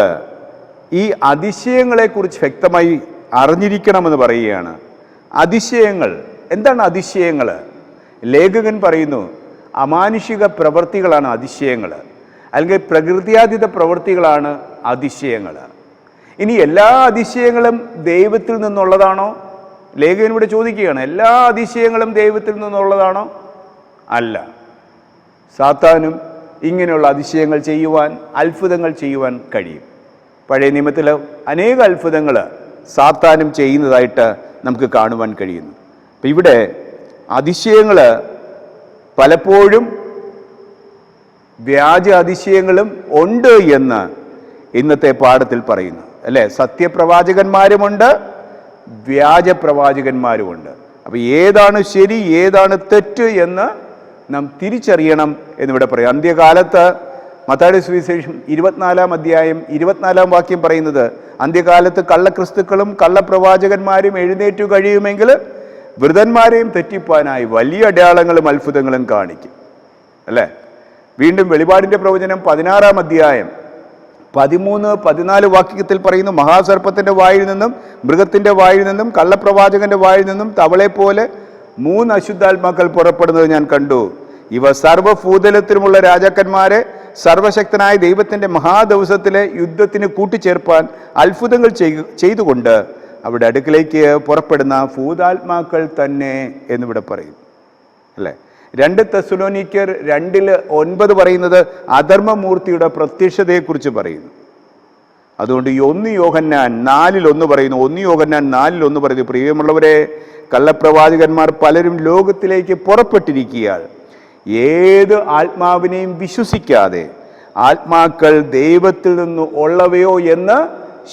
ഈ അതിശയങ്ങളെക്കുറിച്ച് വ്യക്തമായി അറിഞ്ഞിരിക്കണമെന്ന് പറയുകയാണ്. അതിശയങ്ങൾ എന്താണ്? അതിശയങ്ങൾ ലേഖകൻ പറയുന്നു, അമാനുഷിക പ്രവൃത്തികളാണ് അതിശയങ്ങൾ, അല്ലെങ്കിൽ പ്രകൃത്യാതീത പ്രവൃത്തികളാണ് അതിശയങ്ങൾ. ഇനി എല്ലാ അതിശയങ്ങളും ദൈവത്തിൽ നിന്നുള്ളതാണോ? ലേഖകൻ ഇവിടെ ചോദിക്കുകയാണ്, എല്ലാ അതിശയങ്ങളും ദൈവത്തിൽ നിന്നുള്ളതാണോ? അല്ല. സാത്താനും ഇങ്ങനെയുള്ള അതിശയങ്ങൾ ചെയ്യുവാൻ, അത്ഭുതങ്ങൾ ചെയ്യുവാൻ കഴിയും. പഴയ നിയമത്തിൽ അനേക അത്ഭുതങ്ങൾ സാത്താനും ചെയ്യുന്നതായിട്ട് നമുക്ക് കാണുവാൻ കഴിയുന്നു. അപ്പം ഇവിടെ അതിശയങ്ങൾ പലപ്പോഴും വ്യാജ അതിശയങ്ങളും ഉണ്ട് എന്ന് ഇന്നത്തെ പാഠത്തിൽ പറയുന്നു അല്ലേ. സത്യപ്രവാചകന്മാരുമുണ്ട്, വ്യാജ പ്രവാചകന്മാരുമുണ്ട്. അപ്പോൾ ഏതാണ് ശരി, ഏതാണ് തെറ്റ് എന്ന് നാം തിരിച്ചറിയണം എന്നിവിടെ പറയും. അന്ത്യകാലത്ത് മത്തായിയുടെ സുവിശേഷം 24-ാം അധ്യായം 24-ാം വാക്യം പറയുന്നത്, അന്ത്യകാലത്ത് കള്ളക്രിസ്തുക്കളും കള്ളപ്രവാചകന്മാരും എഴുന്നേറ്റു കഴിയുമെങ്കിൽ വൃതന്മാരെയും തെറ്റിപ്പാനായി വലിയ അടയാളങ്ങളും അത്ഭുതങ്ങളും കാണിക്കും അല്ലേ. വീണ്ടും വെളിപാടിൻ്റെ പ്രവചനം 16-ാം അധ്യായം 13-14 വാക്യത്തിൽ പറയുന്നു, മഹാസർപ്പത്തിൻ്റെ വായിൽ നിന്നും മൃഗത്തിൻ്റെ വായിൽ നിന്നും കള്ളപ്രവാചകന്റെ വായിൽ നിന്നും തവളെ പോലെ 3 അശുദ്ധാത്മാക്കൾ പുറപ്പെടുന്നത് ഞാൻ കണ്ടു. ഇവ സർവ്വഭൂതലത്തിലുമുള്ള രാജാക്കന്മാരെ സർവശക്തനായ ദൈവത്തിൻ്റെ മഹാദിവസത്തിലെ യുദ്ധത്തിന് കൂട്ടിച്ചേർപ്പാൻ അത്ഭുതങ്ങൾ ചെയ്തുകൊണ്ട് അവിടെ അടുക്കിലേക്ക് പുറപ്പെടുന്ന ഭൂതാത്മാക്കൾ തന്നെ എന്നിവിടെ പറയും അല്ലേ. 2 തെസ്സലോനിക്കർ 2:9 പറയുന്നത് അധർമ്മമൂർത്തിയുടെ പ്രത്യക്ഷതയെക്കുറിച്ച് പറയുന്നു. അതുകൊണ്ട് 1 യോഹന്നാൻ 4:1 പറയുന്നു. 1 യോഹന്നാൻ 4:1 പറയുന്നു, പ്രിയമുള്ളവരെ, കള്ളപ്രവാചകന്മാർ പലരും ലോകത്തിലേക്ക് പുറപ്പെട്ടിരിക്കുകയാൽ ഏത് ആത്മാവിനെയും വിശ്വസിക്കാതെ ആത്മാക്കൾ ദൈവത്തിൽ നിന്ന് ഉള്ളവയോ എന്ന്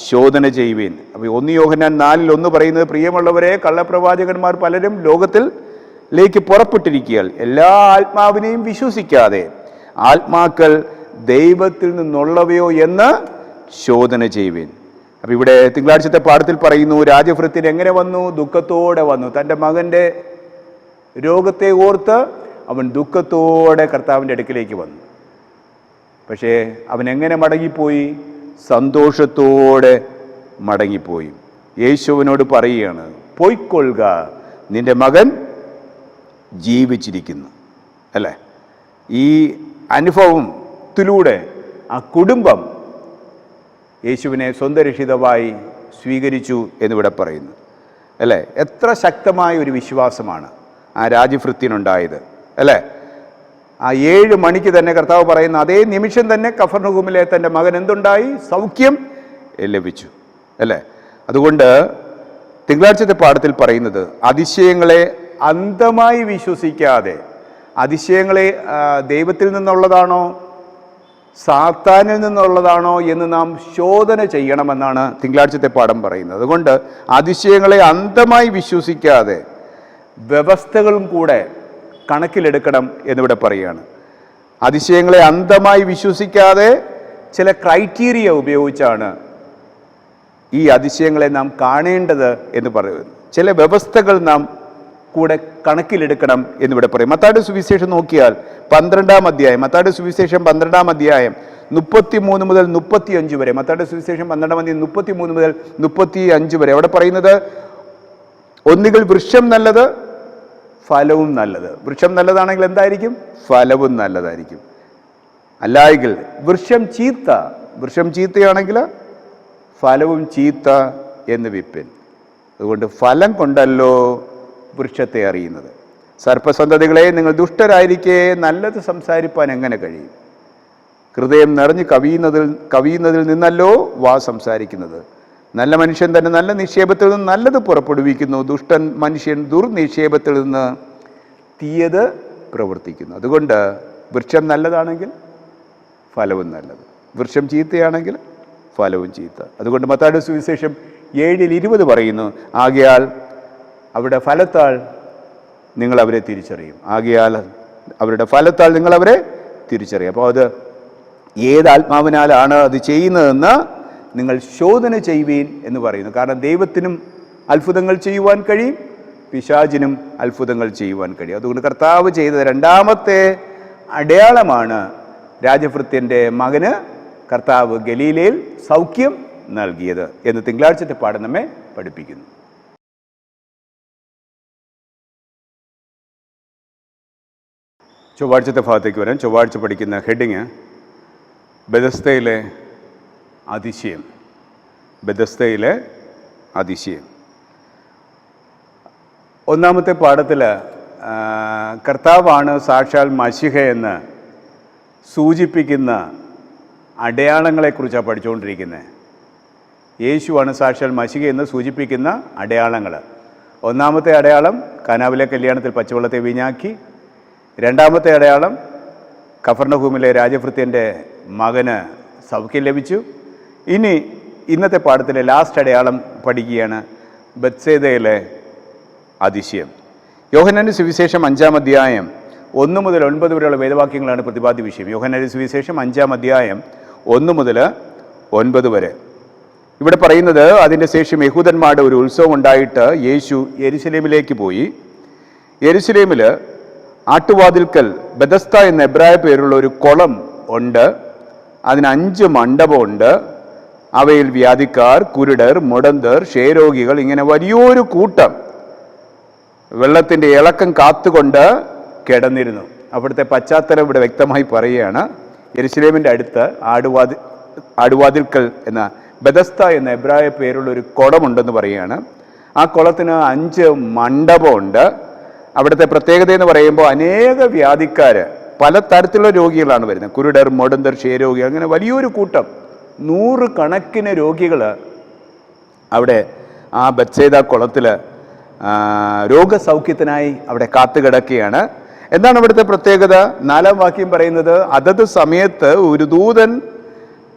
ശോധന ചെയ്യുവീൻ. അപ്പോൾ 1 യോഹന്നാൻ 4:1 പറയുന്നത്, പ്രിയമുള്ളവരെ, കള്ളപ്രവാചകന്മാർ പലരും ലോകത്തിലേക്ക് പുറപ്പെട്ടിരിക്കുകയാൽ എല്ലാ ആത്മാവിനെയും വിശ്വസിക്കാതെ ആത്മാക്കൾ ദൈവത്തിൽ നിന്നുള്ളവയോ എന്ന് ശോധന ചെയ്യുവീൻ. അപ്പം ഇവിടെ തിങ്കളാഴ്ചത്തെ പാഠത്തിൽ പറയുന്നു, രാജഭൃത്യൻ എങ്ങനെ വന്നു? ദുഃഖത്തോടെ വന്നു. തൻ്റെ മകൻ്റെ രോഗത്തെ ഓർത്ത് അവൻ ദുഃഖത്തോടെ കർത്താവിൻ്റെ അടുക്കിലേക്ക് വന്നു. പക്ഷേ അവൻ എങ്ങനെ മടങ്ങിപ്പോയി? സന്തോഷത്തോടെ മടങ്ങിപ്പോയി. യേശുവിനോട് പറയുകയാണ്, പോയിക്കൊള്ളുക, നിൻ്റെ മകൻ ജീവിച്ചിരിക്കുന്നു അല്ലേ. ഈ അനുഭവത്തിലൂടെ ആ കുടുംബം യേശുവിനെ സ്വന്തം രക്ഷിതാവായി സ്വീകരിച്ചു എന്നിവിടെ പറയുന്നു അല്ലേ. എത്ര ശക്തമായ ഒരു വിശ്വാസമാണ് ആ രാജഭൃത്യനുണ്ടായത് അല്ലേ. ആ 7 മണിക്ക് തന്നെ കർത്താവ് പറയുന്ന അതേ നിമിഷം തന്നെ കഫർന്നഹൂമിലെ തൻ്റെ മകൻ എന്തുണ്ടായി? സൗഖ്യം ലഭിച്ചു അല്ലേ. അതുകൊണ്ട് തിങ്കളാഴ്ചത്തെ പാഠത്തിൽ പറയുന്നത്, അതിശയങ്ങളെ അന്ധമായി വിശ്വസിക്കാതെ, അതിശയങ്ങളെ ദൈവത്തിൽ നിന്നുള്ളതാണോ സാത്താനിൽ നിന്നുള്ളതാണോ എന്ന് നാം ശോധന ചെയ്യണമെന്നാണ് തിങ്കളാഴ്ചത്തെ പാഠം പറയുന്നത്. അതുകൊണ്ട് അതിശയങ്ങളെ അന്ധമായി വിശ്വസിക്കാതെ വ്യവസ്ഥകളും കൂടെ കണക്കിലെടുക്കണം എന്നിവിടെ പറയുകയാണ്. അതിശയങ്ങളെ അന്ധമായി വിശ്വസിക്കാതെ ചില ക്രൈറ്റീരിയ ഉപയോഗിച്ചാണ് ഈ അതിശയങ്ങളെ നാം കാണേണ്ടത് എന്ന് പറയുന്നു. ചില വ്യവസ്ഥകൾ നാം കൂടെ കണക്കിലെടുക്കണം എന്നിവിടെ പറയും. മത്തായിയുടെ സുവിശേഷം നോക്കിയാൽ 12-ാം അധ്യായം, മത്തായിയുടെ സുവിശേഷം 12-ാം അധ്യായം 33 മുതൽ 35 വരെ, മത്തായിയുടെ സുവിശേഷം 12-ാം അധ്യായം 33 മുതൽ 35 വരെ അവിടെ പറയുന്നത്, ഒന്നുകിൽ വൃക്ഷം നല്ലത്, ഫലവും നല്ലത്. വൃക്ഷം നല്ലതാണെങ്കിൽ എന്തായിരിക്കും? ഫലവും നല്ലതായിരിക്കും. അല്ലായെങ്കിൽ വൃക്ഷം ചീത്തയാണെങ്കിൽ ഫലവും ചീത്ത എന്ന് വിപ്പിൻ. അതുകൊണ്ട് ഫലം കൊണ്ടല്ലോ വൃക്ഷത്തെ അറിയുന്നത്. സർപ്പസന്തതികളെ, നിങ്ങൾ ദുഷ്ടരായിരിക്കെ നല്ലത് സംസാരിപ്പാൻ എങ്ങനെ കഴിയും? ഹൃദയം നിറഞ്ഞ് കവിയുന്നതിൽ നിന്നല്ലോ വാ സംസാരിക്കുന്നത്. നല്ല മനുഷ്യൻ തന്നെ നല്ല നിക്ഷേപത്തിൽ നിന്ന് നല്ലത് പുറപ്പെടുവിക്കുന്നു, ദുഷ്ടൻ മനുഷ്യൻ ദുർനിക്ഷേപത്തിൽ നിന്ന് തീയത് പ്രവർത്തിക്കുന്നു. അതുകൊണ്ട് വൃക്ഷം നല്ലതാണെങ്കിൽ ഫലവും നല്ലത്, വൃക്ഷം ചീത്തയാണെങ്കിൽ ഫലവും ചീത്ത. അതുകൊണ്ട് മത്തായിയുടെ സുവിശേഷം 7:20 പറയുന്നു, ആകയാൽ അവരുടെ ഫലത്താൽ നിങ്ങൾ അവരെ തിരിച്ചറിയും. അപ്പോൾ അത് ഏത് ആത്മാവിനാലാണ് അത് ചെയ്യുന്നതെന്ന് നിങ്ങൾ ശോധന ചെയ്യുവീൻ എന്ന് പറയുന്നു. കാരണം ദൈവത്തിനും അത്ഭുതങ്ങൾ ചെയ്യുവാൻ കഴിയും, പിശാചിനും അത്ഭുതങ്ങൾ ചെയ്യുവാൻ കഴിയും. അതുകൊണ്ട് കർത്താവ് ചെയ്ത രണ്ടാമത്തെ അടയാളമാണ് രാജഭൃത്യൻ്റെ മകന് കർത്താവ് ഗലീലയിൽ സൗഖ്യം നൽകിയത് എന്ന് തിങ്കളാഴ്ചത്തെ പാഠം നമ്മെ പഠിപ്പിക്കുന്നു. ചൊവ്വാഴ്ചത്തെ ഭാഗത്തേക്ക് വരാം. ചൊവ്വാഴ്ച പഠിക്കുന്ന ഹെഡിങ് ബെഥസ്ദയിലെ അതിശയം. ബെഥസ്ദയിലെ അതിശയം. ഒന്നാമത്തെ പാഠത്തിൽ കർത്താവാണ് സാക്ഷാൽ മശിഹ എന്ന് സൂചിപ്പിക്കുന്ന അടയാളങ്ങളെക്കുറിച്ചാണ് പഠിച്ചുകൊണ്ടിരിക്കുന്നത്. യേശുവാണ് സാക്ഷാൽ മശിഹ എന്ന് സൂചിപ്പിക്കുന്ന അടയാളങ്ങൾ. ഒന്നാമത്തെ അടയാളം കാനാവിലെ കല്യാണത്തിൽ പച്ചവെള്ളത്തെ വീഞ്ഞാക്കി. രണ്ടാമത്തെ അടയാളം കഫർന്നഹൂമിലെ രാജഭൃത്യൻ്റെ മകന് സൗഖ്യം ലഭിച്ചു. ഇനി ഇന്നത്തെ പാഠത്തിലെ ലാസ്റ്റ് അടയാളം പഠിക്കുകയാണ്, ബത്സേദയിലെ അതിശയം. യോഹന്നാന്റെ സുവിശേഷം 5-ാം അധ്യായം 1 മുതൽ 9 വരെയുള്ള വേദവാക്യങ്ങളാണ് പ്രതിപാദ്യ വിഷയം. യോഹന്നാന്റെ സുവിശേഷം 5-ാം അധ്യായം 1 മുതൽ 9 വരെ. ഇവിടെ പറയുന്നത്, അതിൻ്റെ ശേഷം യഹൂദന്മാരുടെ ഒരു ഉത്സവം ഉണ്ടായിട്ട് യേശു യെരുശലേമിലേക്ക് പോയി. യെരുശലേമിൽ ആട്ടുവാതിൽക്കൽ ബെഥസ്ത എന്ന എബ്രായ പേരുള്ള ഒരു കുളം ഉണ്ട്. അതിന് 5 മണ്ഡപമുണ്ട്. അവയിൽ വ്യാധിക്കാർ, കുരുടർ, മുടന്തർ, ക്ഷയരോഗികൾ, ഇങ്ങനെ വലിയൊരു കൂട്ടം വെള്ളത്തിൻ്റെ ഇളക്കം കാത്തുകൊണ്ട് കിടന്നിരുന്നു. അവിടുത്തെ പശ്ചാത്തലം ഇവിടെ വ്യക്തമായി പറയുകയാണ്. യെരുശലേമിൻ്റെ അടുത്ത് ആടുവാതിൽക്കൽ എന്ന ബെഥസ്ത എന്ന എബ്രായ പേരുള്ള ഒരു കുളമുണ്ടെന്ന് പറയുകയാണ്. ആ കുളത്തിന് 5 മണ്ഡപമുണ്ട്. അവിടുത്തെ പ്രത്യേകത എന്ന് പറയുമ്പോൾ അനേക വ്യാധിക്കാർ, പല തരത്തിലുള്ള രോഗികളാണ് വരുന്നത്. കുരുടർ, മുടന്തർ, ക്ഷയരോഗി, അങ്ങനെ വലിയൊരു കൂട്ടം 100 കണക്കിന് രോഗികൾ അവിടെ ആ ബത്സേദ കുളത്തിൽ രോഗസൗഖ്യത്തിനായി അവിടെ കാത്തുകിടക്കുകയാണ്. എന്താണ് ഇവിടുത്തെ പ്രത്യേകത? 4-ാം വാക്യം പറയുന്നത്, അതത് സമയത്ത് ഒരു ദൂതൻ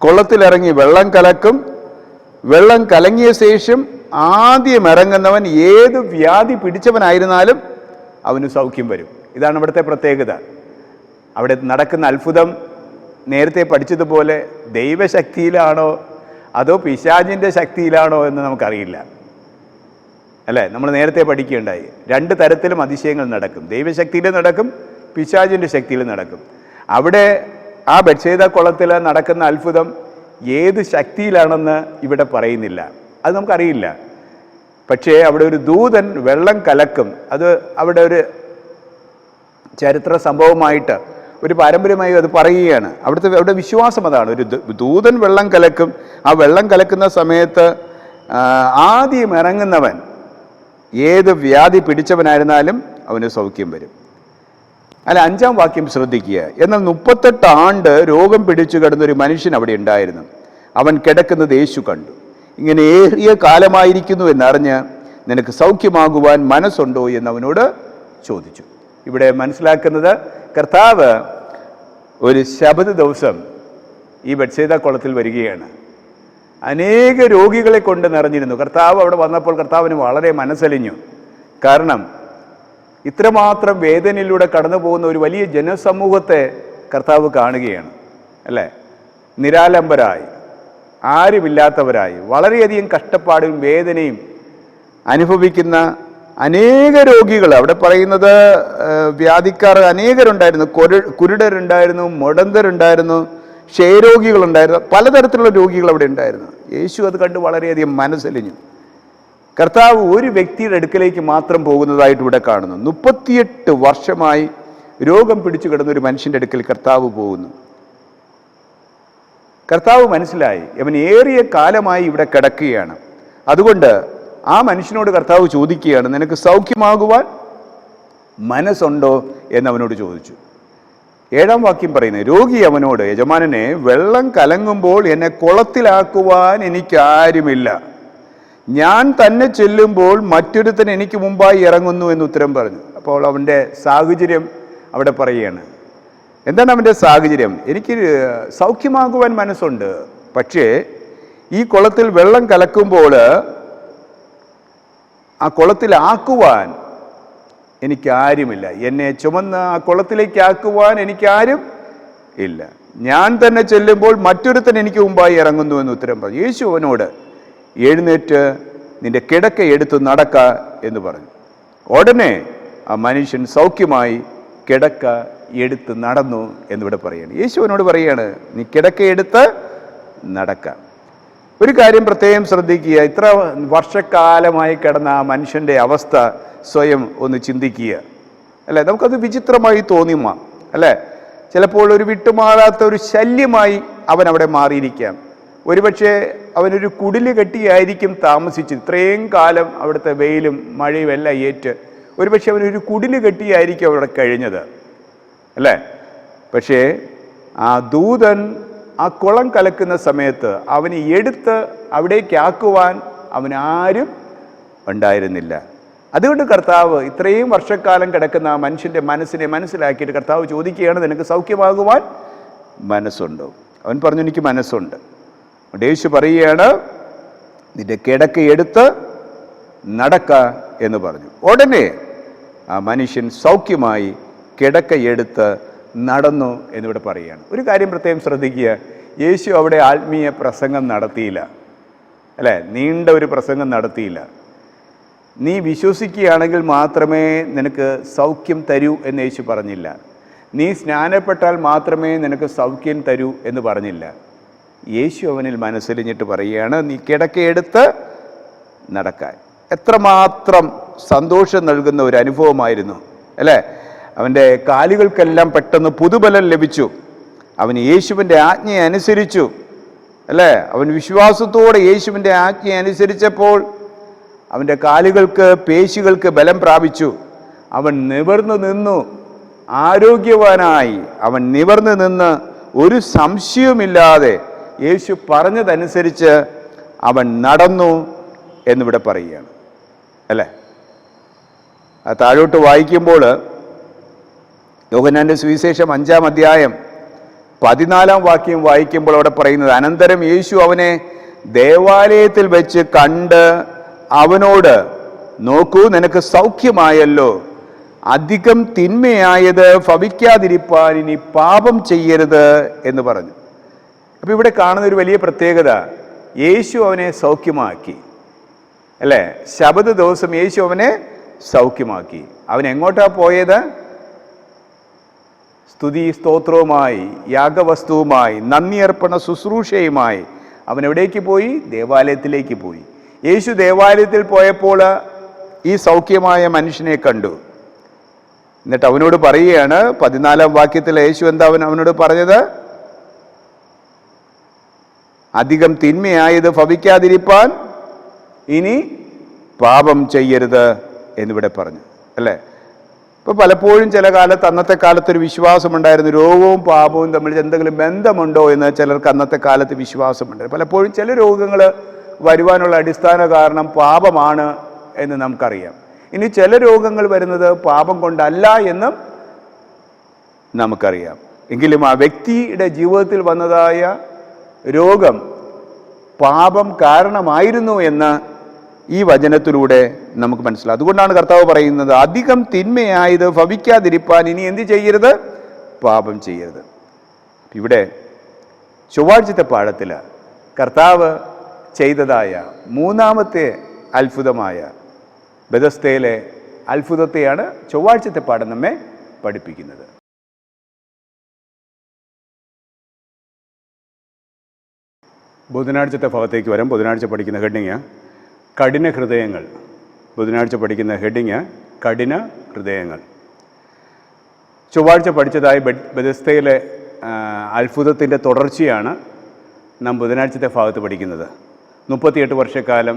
കുളത്തിലിറങ്ങി വെള്ളം കലക്കും. വെള്ളം കലങ്ങിയ ശേഷം ആദ്യം ഇറങ്ങുന്നവൻ ഏത് വ്യാധി പിടിച്ചവനായിരുന്നാലും അവന് സൗഖ്യം വരും. ഇതാണ് ഇവിടുത്തെ പ്രത്യേകത. അവിടെ നടക്കുന്ന അത്ഭുതം നേരത്തെ പഠിച്ചതുപോലെ ദൈവശക്തിയിലാണോ അതോ പിശാചിൻ്റെ ശക്തിയിലാണോ എന്ന് നമുക്കറിയില്ല, അല്ലേ? നമ്മൾ നേരത്തെ പഠിക്കുകയുണ്ടായി. 2 തരത്തിലും അതിശയങ്ങൾ നടക്കും. ദൈവശക്തിയിൽ നടക്കും, പിശാചിൻ്റെ ശക്തിയിൽ നടക്കും. അവിടെ ആ ബത്സേദ കുളത്തിൽ നടക്കുന്ന അത്ഭുതം ഏത് ശക്തിയിലാണെന്ന് ഇവിടെ പറയുന്നില്ല, അത് നമുക്കറിയില്ല. പക്ഷേ അവിടെ ഒരു ദൂതൻ വെള്ളം കലക്കും. അത് അവിടെ ഒരു ചരിത്ര സംഭവമായിട്ട്, ഒരു പാരമ്പര്യമായി അത് പറയുകയാണ്. അവിടെ വിശ്വാസം അതാണ്. ഒരു ദൂതൻ വെള്ളം കലക്കും. ആ വെള്ളം കലക്കുന്ന സമയത്ത് ആദ്യം ഇറങ്ങുന്നവൻ ഏത് വ്യാധി പിടിച്ചവനായിരുന്നാലും അവന് സൗഖ്യം വരും. അല്ല, 5-ാം വാക്യം ശ്രദ്ധിക്കുക. എന്നാൽ 38 ആണ്ട് രോഗം പിടിച്ചു കിടന്നൊരു മനുഷ്യൻ അവിടെ ഉണ്ടായിരുന്നു. അവൻ കിടക്കുന്നത് യേശു കണ്ടു. ഇങ്ങനെ ഏറിയ കാലമായിരിക്കുന്നു എന്നറിഞ്ഞ് നിനക്ക് സൗഖ്യമാകുവാൻ മനസ്സുണ്ടോ എന്നവനോട് ചോദിച്ചു. ഇവിടെ മനസ്സിലാക്കുന്നത്, കർത്താവ് ഒരു ശബത ദിവസം ഈ ബത്സേദ കുളത്തിൽ വരികയാണ്. അനേക രോഗികളെ കൊണ്ട് നിറഞ്ഞിരുന്നു. കർത്താവ് അവിടെ വന്നപ്പോൾ കർത്താവിന് വളരെ മനസ്സലിഞ്ഞു. കാരണം ഇത്രമാത്രം വേദനയിലൂടെ കടന്നു പോകുന്ന ഒരു വലിയ ജനസമൂഹത്തെ കർത്താവ് കാണുകയാണ്, അല്ലേ? നിരാലംബരായി, ആരുമില്ലാത്തവരായി, വളരെയധികം കഷ്ടപ്പാടും വേദനയും അനുഭവിക്കുന്ന അനേക രോഗികൾ, അവിടെ പറയുന്നത് വ്യാധിക്കാർ അനേകരുണ്ടായിരുന്നു. കുരുടരുണ്ടായിരുന്നു, മുടന്തരുണ്ടായിരുന്നു, ക്ഷയരോഗികളുണ്ടായിരുന്നു, പലതരത്തിലുള്ള രോഗികൾ അവിടെ ഉണ്ടായിരുന്നു. യേശു അത് കണ്ട് വളരെയധികം മനസ്സലിഞ്ഞു. കർത്താവ് ഒരു വ്യക്തിയുടെ അടുക്കലേക്ക് മാത്രം പോകുന്നതായിട്ട് ഇവിടെ കാണുന്നു. 38 വർഷമായി രോഗം പിടിച്ചു കിടന്ന ഒരു മനുഷ്യൻ്റെ അടുക്കൽ കർത്താവ് പോകുന്നു. കർത്താവ് മനസ്സിലായി അവൻ ഏറിയ കാലമായി ഇവിടെ കിടക്കുകയാണ്. അതുകൊണ്ട് ആ മനുഷ്യനോട് കർത്താവ് ചോദിക്കുകയാണ്, നിനക്ക് സൗഖ്യമാകുവാൻ മനസ്സുണ്ടോ എന്നവനോട് ചോദിച്ചു. 7-ാം വാക്യം പറയുന്നത്, രോഗി അവനോട്, യജമാനനെ, വെള്ളം കലങ്ങുമ്പോൾ എന്നെ കുളത്തിലാക്കുവാൻ എനിക്കാരുമില്ല. ഞാൻ തന്നെ ചെല്ലുമ്പോൾ മറ്റൊരുത്തൻ എനിക്ക് മുമ്പായി ഇറങ്ങുന്നു എന്ന് ഉത്തരം പറഞ്ഞു. അപ്പോൾ അവൻ്റെ സാഹചര്യം അവിടെ പറയുകയാണ്. എന്താണ് അവൻ്റെ സാഹചര്യം? എനിക്ക് സൗഖ്യമാകുവാൻ മനസ്സുണ്ട്, പക്ഷേ ഈ കുളത്തിൽ വെള്ളം കലക്കുമ്പോൾ ആ കുളത്തിലാക്കുവാൻ എനിക്കാരുമില്ല. എന്നെ ചുമന്ന് ആ കുളത്തിലേക്ക് ആക്കുവാൻ എനിക്കാരും ഇല്ല. ഞാൻ തന്നെ ചെല്ലുമ്പോൾ മറ്റൊരുത്തൻ എനിക്ക് മുമ്പായി ഇറങ്ങുന്നു എന്ന് ഉത്തരം പറഞ്ഞു. യേശു അവനോട്, എഴുന്നേറ്റ് നിന്റെ കിടക്ക എടുത്ത് നടക്ക എന്ന് പറഞ്ഞു. ഉടനെ ആ മനുഷ്യൻ സൗഖ്യമായി കിടക്ക എടുത്ത് നടന്നു എന്നിവിടെ പറയുകയാണ്. യേശു അവനോട് പറയുകയാണ്, നീ കിടക്ക എടുത്ത് നടക്കാം. ഒരു കാര്യം പ്രത്യേകം ശ്രദ്ധിക്കുക, ഇത്ര വർഷക്കാലമായി കിടന്ന ആ മനുഷ്യൻ്റെ അവസ്ഥ സ്വയം ഒന്ന് ചിന്തിക്കുക. അല്ലേ, നമുക്കത് വിചിത്രമായി തോന്നിയുമാ അല്ലേ? ചിലപ്പോൾ ഒരു വിട്ടുമാറാത്ത ഒരു ശല്യമായി അവൻ അവിടെ മാറിയിരിക്കാം. ഒരുപക്ഷെ അവനൊരു കുടില് കെട്ടിയായിരിക്കും താമസിച്ചത്. ഇത്രയും കാലം അവിടുത്തെ വെയിലും മഴയും എല്ലാം ഏറ്റ് ഒരുപക്ഷെ അവനൊരു കുടില് കെട്ടിയായിരിക്കും അവിടെ കഴിഞ്ഞത് അല്ലേ? പക്ഷേ ആ ദൂതൻ ആ കുളം കലക്കുന്ന സമയത്ത് അവന് എടുത്ത് അവിടേക്കാക്കുവാൻ അവനാരും ഉണ്ടായിരുന്നില്ല. അതുകൊണ്ട് കർത്താവ് ഇത്രയും വർഷക്കാലം കിടക്കുന്ന ആ മനുഷ്യൻ്റെ മനസ്സിനെ മനസ്സിലാക്കിയിട്ട് കർത്താവ് ചോദിക്കുകയാണ്, നിനക്ക് സൗഖ്യമാകുവാൻ മനസ്സുണ്ടോ? അവൻ പറഞ്ഞു, എനിക്ക് മനസ്സുണ്ട്. യേശു പറയുകയാണ്, നിന്റെ കിടക്ക എടുത്ത് നടക്ക എന്ന് പറഞ്ഞു. ഉടനെ ആ മനുഷ്യൻ സൗഖ്യമായി കിടക്ക എടുത്ത് നടന്നു എന്നിവിടെ പറയുകയാണ്. ഒരു കാര്യം പ്രത്യേകം ശ്രദ്ധിക്കുക, യേശു അവിടെ ആത്മീയ പ്രസംഗം നടത്തിയില്ല അല്ലേ? നീണ്ട ഒരു പ്രസംഗം നടത്തിയില്ല. നീ വിശ്വസിക്കുകയാണെങ്കിൽ മാത്രമേ നിനക്ക് സൗഖ്യം തരൂ എന്ന് യേശു പറഞ്ഞില്ല. നീ സ്നാനപ്പെട്ടാൽ മാത്രമേ നിനക്ക് സൗഖ്യം തരൂ എന്ന് പറഞ്ഞില്ല. യേശു അവനിൽ മനസ്സലിഞ്ഞിട്ട് പറയുകയാണ്, നീ കിടക്കയെടുത്ത് നടക്കാൻ. എത്രമാത്രം സന്തോഷം നൽകുന്ന ഒരു അനുഭവമായിരുന്നു അല്ലേ? അവൻ്റെ കാലുകൾക്കെല്ലാം പെട്ടെന്ന് പുതുബലം ലഭിച്ചു. അവൻ യേശുവിൻ്റെ ആജ്ഞയെ അനുസരിച്ചു അല്ലേ? അവൻ വിശ്വാസത്തോടെ യേശുവിൻ്റെ ആജ്ഞയെ അനുസരിച്ചപ്പോൾ അവൻ്റെ കാലുകൾക്ക്, പേശികൾക്ക് ബലം പ്രാപിച്ചു. അവൻ നിവർന്നു നിന്നു, ആരോഗ്യവാനായി അവൻ നിവർന്നു നിന്ന് ഒരു സംശയവുമില്ലാതെ യേശു പറഞ്ഞതനുസരിച്ച് അവൻ നടന്നു എന്നിവിടെ പറയുകയാണ് അല്ലേ? ആ താഴോട്ട് വായിക്കുമ്പോൾ യോഹന്നാന്റെ സുവിശേഷം 5-ാം അധ്യായം 14-ാം വാക്യം വായിക്കുമ്പോൾ അവിടെ പറയുന്നത്, അനന്തരം യേശു അവനെ ദേവാലയത്തിൽ വെച്ച് കണ്ട് അവനോട്, നോക്കൂ, നിനക്ക് സൗഖ്യമായല്ലോ, അധികം തിന്മയായത് ഭവിക്കാതിരിപ്പാൻ ഇനി പാപം ചെയ്യരുത് എന്ന് പറഞ്ഞു. അപ്പം ഇവിടെ കാണുന്ന ഒരു വലിയ പ്രത്യേകത, യേശു അവനെ സൗഖ്യമാക്കി അല്ലേ? ശബത ദിവസം യേശു അവനെ സൗഖ്യമാക്കി. അവൻ എങ്ങോട്ടാ പോയത്? സ്തുതി സ്തോത്രവുമായി, യാഗവസ്തുവുമായി, നന്ദിയർപ്പണ ശുശ്രൂഷയുമായി അവൻ എവിടേക്ക് പോയി? ദേവാലയത്തിലേക്ക് പോയി. യേശു ദേവാലയത്തിൽ പോയപ്പോൾ ഈ സൗഖ്യമായ മനുഷ്യനെ കണ്ടു. എന്നിട്ട് അവനോട് പറയുകയാണ്, 14-ാം വാക്യത്തിൽ യേശു എന്താ അവനോട് പറഞ്ഞത്? അധികം തിന്മയായത് ഭവിക്കാതിരിപ്പാൻ ഇനി പാപം ചെയ്യരുത് എന്നിവിടെ പറഞ്ഞു അല്ലേ? ഇപ്പോൾ പലപ്പോഴും ചില കാലത്ത്, അന്നത്തെ കാലത്തൊരു വിശ്വാസമുണ്ടായിരുന്നു, രോഗവും പാപവും തമ്മിൽ എന്തെങ്കിലും ബന്ധമുണ്ടോ എന്ന് ചിലർക്ക് അന്നത്തെ കാലത്ത് വിശ്വാസമുണ്ടായിരുന്നു. പലപ്പോഴും ചില രോഗങ്ങൾ വരുവാനുള്ള അടിസ്ഥാന കാരണം പാപമാണ് എന്ന് നമുക്കറിയാം. ഇനി ചില രോഗങ്ങൾ വരുന്നത് പാപം കൊണ്ടല്ല എന്നും നമുക്കറിയാം. എങ്കിലും ആ വ്യക്തിയുടെ ജീവിതത്തിൽ വന്നതായ രോഗം പാപം കാരണമായിരുന്നു എന്ന് ഈ വചനത്തിലൂടെ നമുക്ക് മനസ്സിലാവും. അതുകൊണ്ടാണ് കർത്താവ് പറയുന്നത്, അധികം തിന്മയായത് ഭവിക്കാതിരിപ്പാൻ ഇനി എന്ത് ചെയ്യരുത്? പാപം ചെയ്യരുത്. ഇവിടെ ചൊവ്വാഴ്ചത്തെ പാഠത്തിൽ കർത്താവ് ചെയ്തതായ മൂന്നാമത്തെ അത്ഭുതമായ ബെഥസ്തയിലെ അത്ഭുതത്തെയാണ് ചൊവ്വാഴ്ചത്തെ പാഠം നമ്മെ പഠിപ്പിക്കുന്നത്. ബുധനാഴ്ചത്തെ ഭാഗത്തേക്ക് വരാം. ബുധനാഴ്ച പഠിക്കുന്ന ഹെഡിങ് കഠിന ഹൃദയങ്ങൾ. ബുധനാഴ്ച പഠിക്കുന്ന ഹെഡിങ് കഠിന ഹൃദയങ്ങൾ. ചൊവ്വാഴ്ച പഠിച്ചതായ ബെഥസ്തയിലെ അത്ഭുതത്തിൻ്റെ തുടർച്ചയാണ് നാം ബുധനാഴ്ചത്തെ ഭാഗത്ത് പഠിക്കുന്നത്. 38 വർഷക്കാലം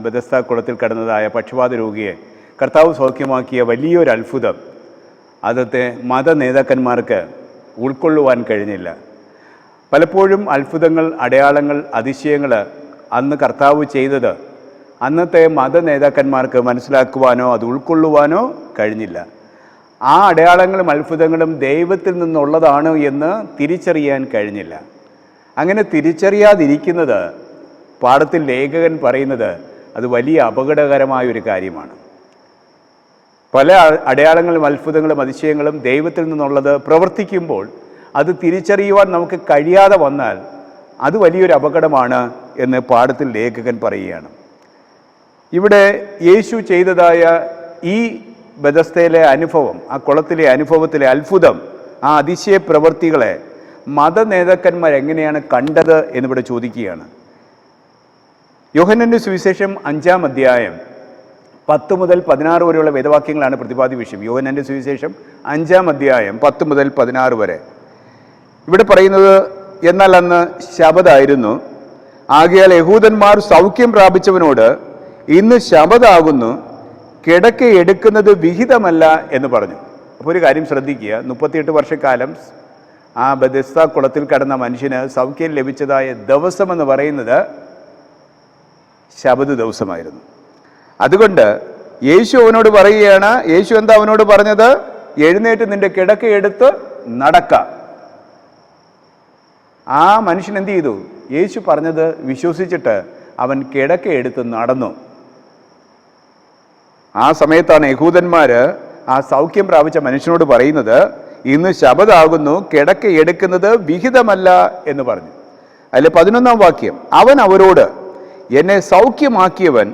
ബെഥസ്ത കുളത്തിൽ കിടന്നതായ പക്ഷവാത രോഗിയെ കർത്താവ് സൗഖ്യമാക്കിയ വലിയൊരു അത്ഭുതം അന്നത്തെ മത നേതാക്കന്മാർക്ക് ഉൾക്കൊള്ളുവാൻ കഴിഞ്ഞില്ല. പലപ്പോഴും അത്ഭുതങ്ങൾ, അടയാളങ്ങൾ, അതിശയങ്ങൾ അന്ന് കർത്താവ് ചെയ്തത് അന്നത്തെ മത നേതാക്കന്മാർക്ക് മനസ്സിലാക്കുവാനോ അത് ഉൾക്കൊള്ളുവാനോ കഴിഞ്ഞില്ല. ആ അടയാളങ്ങളും അത്ഭുതങ്ങളും ദൈവത്തിൽ നിന്നുള്ളതാണ് എന്ന് തിരിച്ചറിയാൻ കഴിഞ്ഞില്ല. അങ്ങനെ തിരിച്ചറിയാതിരിക്കുന്നത് പാഠത്തിൽ ലേഖകൻ പറയുന്നത് അത് വലിയ അപകടകരമായൊരു കാര്യമാണ്. പല അടയാളങ്ങളും അത്ഭുതങ്ങളും അതിശയങ്ങളും ദൈവത്തിൽ നിന്നുള്ളത് പ്രവർത്തിക്കുമ്പോൾ അത് തിരിച്ചറിയുവാൻ നമുക്ക് കഴിയാതെ വന്നാൽ അത് വലിയൊരു അപകടമാണ് എന്ന് പാഠത്തിൽ ലേഖകൻ പറയുകയാണ്. ഇവിടെ യേശു ചെയ്തതായ ഈ ബെഥസ്തയിലെ അനുഭവം, ആ കുളത്തിലെ അനുഭവത്തിലെ അത്ഭുതം, ആ അതിശയ പ്രവൃത്തികളെ മത നേതാക്കന്മാർ എങ്ങനെയാണ് കണ്ടത് എന്നിവിടെ ചോദിക്കുകയാണ്. യോഹന്നാന്റെ സുവിശേഷം 5-ാം അധ്യായം 10 മുതൽ 16 വരെയുള്ള വേദവാക്യങ്ങളാണ് പ്രതിപാദ്യ വിഷയം. യോഹന്നാന്റെ സുവിശേഷം 5-ാം അധ്യായം 10 മുതൽ 16 വരെ. ഇവിടെ പറയുന്നത്, എന്നാൽ അന്ന് ശബദായിരുന്നു, ആകയാൽ യഹൂദന്മാർ സൗഖ്യം പ്രാപിച്ചവനോട് ഇന്ന് ശബദാകുന്നു, കിടക്ക എടുക്കുന്നത് വിഹിതമല്ല എന്ന് പറഞ്ഞു. അപ്പോൾ ഒരു കാര്യം ശ്രദ്ധിക്കുക, 38 വർഷക്കാലം ആ ബെഥസ്ത കുളത്തിൽ കടന്ന മനുഷ്യന് സൗഖ്യം ലഭിച്ചതായ ദിവസമെന്ന് പറയുന്നത് ശബദ് ദിവസമായിരുന്നു. അതുകൊണ്ട് യേശു അവനോട് പറയുകയാണ്, യേശു എന്താ അവനോട് പറഞ്ഞത്? എഴുന്നേറ്റ് നിന്റെ കിടക്ക എടുത്ത് നടക്ക. ആ മനുഷ്യൻ എന്ത് ചെയ്തു? യേശു പറഞ്ഞത് വിശ്വസിച്ചിട്ട് അവൻ കിടക്ക എടുത്ത് നടന്നു. ആ സമയത്താണ് യഹൂദന്മാർ ആ സൗഖ്യം പ്രാപിച്ച മനുഷ്യനോട് പറയുന്നത്, ഇന്ന് ശബദാകുന്നു, കിടക്ക എടുക്കുന്നത് വിഹിതമല്ല എന്ന് പറഞ്ഞു. അതിൽ 11-ാം വാക്യം, അവൻ അവരോട്, എന്നെ സൗഖ്യമാക്കിയവൻ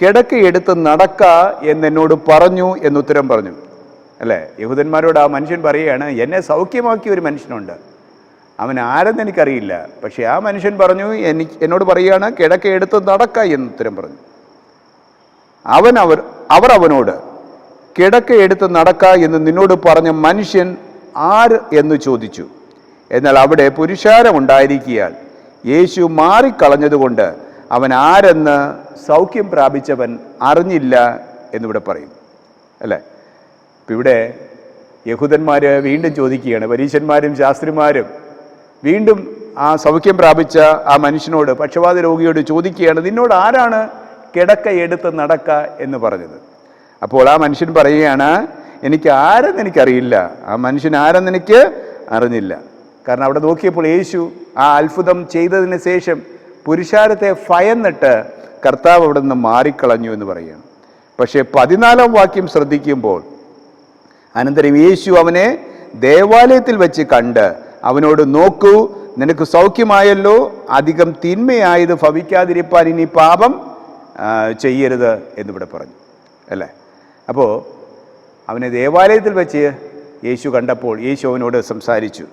കിടക്ക എടുത്ത് നടക്ക എന്നെന്നോട് പറഞ്ഞു എന്നുത്തരം പറഞ്ഞു. അല്ലേ? യഹൂദന്മാരോട് ആ മനുഷ്യൻ പറയുകയാണ്, എന്നെ സൗഖ്യമാക്കിയ ഒരു മനുഷ്യനുണ്ട്, അവൻ ആരെന്ന് എനിക്കറിയില്ല, പക്ഷെ ആ മനുഷ്യൻ പറഞ്ഞു, എന്നോട് പറയുകയാണ് കിടക്ക എടുത്ത് നടക്ക എന്നുത്തരം പറഞ്ഞു. അവർ അവനോട്, കിടക്ക എടുത്ത് നടക്ക എന്ന് നിന്നോട് പറഞ്ഞ മനുഷ്യൻ ആര് എന്ന് ചോദിച്ചു. എന്നാൽ അവിടെ പുരുഷാരമുണ്ടായിരിക്കയാൽ യേശു മാറിക്കളഞ്ഞതുകൊണ്ട് അവൻ ആരെന്ന് സൗഖ്യം പ്രാപിച്ചവൻ അറിഞ്ഞില്ല എന്നിവിടെ പറയുന്നു. അല്ലേ? ഇപ്പം ഇവിടെ യഹൂദന്മാർ വീണ്ടും ചോദിക്കുകയാണ്, പരീശന്മാരും ശാസ്ത്രിമാരും വീണ്ടും ആ സൗഖ്യം പ്രാപിച്ച ആ മനുഷ്യനോട്, പക്ഷവാത രോഗിയോട് ചോദിക്കുകയാണ്, നിന്നോട് ആരാണ് കിടക്ക എടുത്ത് നടക്ക എന്ന് പറഞ്ഞത്? അപ്പോൾ ആ മനുഷ്യൻ പറയുകയാണ്, എനിക്ക് ആരെന്ന് എനിക്കറിയില്ല, ആ മനുഷ്യൻ ആരെന്ന് എനിക്ക് അറിഞ്ഞില്ല. കാരണം അവിടെ നോക്കിയപ്പോൾ യേശു ആ അത്ഭുതം ചെയ്തതിന് ശേഷം പുരുഷാരത്തെ ഭയന്നിട്ട് കർത്താവ് അവിടെ നിന്ന് മാറിക്കളഞ്ഞു എന്ന് പറയുകയാണ്. പക്ഷേ 14-ാം വാക്യം ശ്രദ്ധിക്കുമ്പോൾ, അനന്തരം യേശു അവനെ ദേവാലയത്തിൽ വെച്ച് കണ്ട് അവനോട്, നോക്കൂ, നിനക്ക് സൗഖ്യമായല്ലോ, അധികം തിന്മയായത് ഭവിക്കാതിരിപ്പാൻ ഇനി പാപം ചെയ്യരുത് എന്നിവിടെ പറഞ്ഞു. അല്ലേ? അപ്പോൾ അവനെ ദേവാലയത്തിൽ വെച്ച് യേശു കണ്ടപ്പോൾ യേശു അവനോട് സംസാരിച്ചു.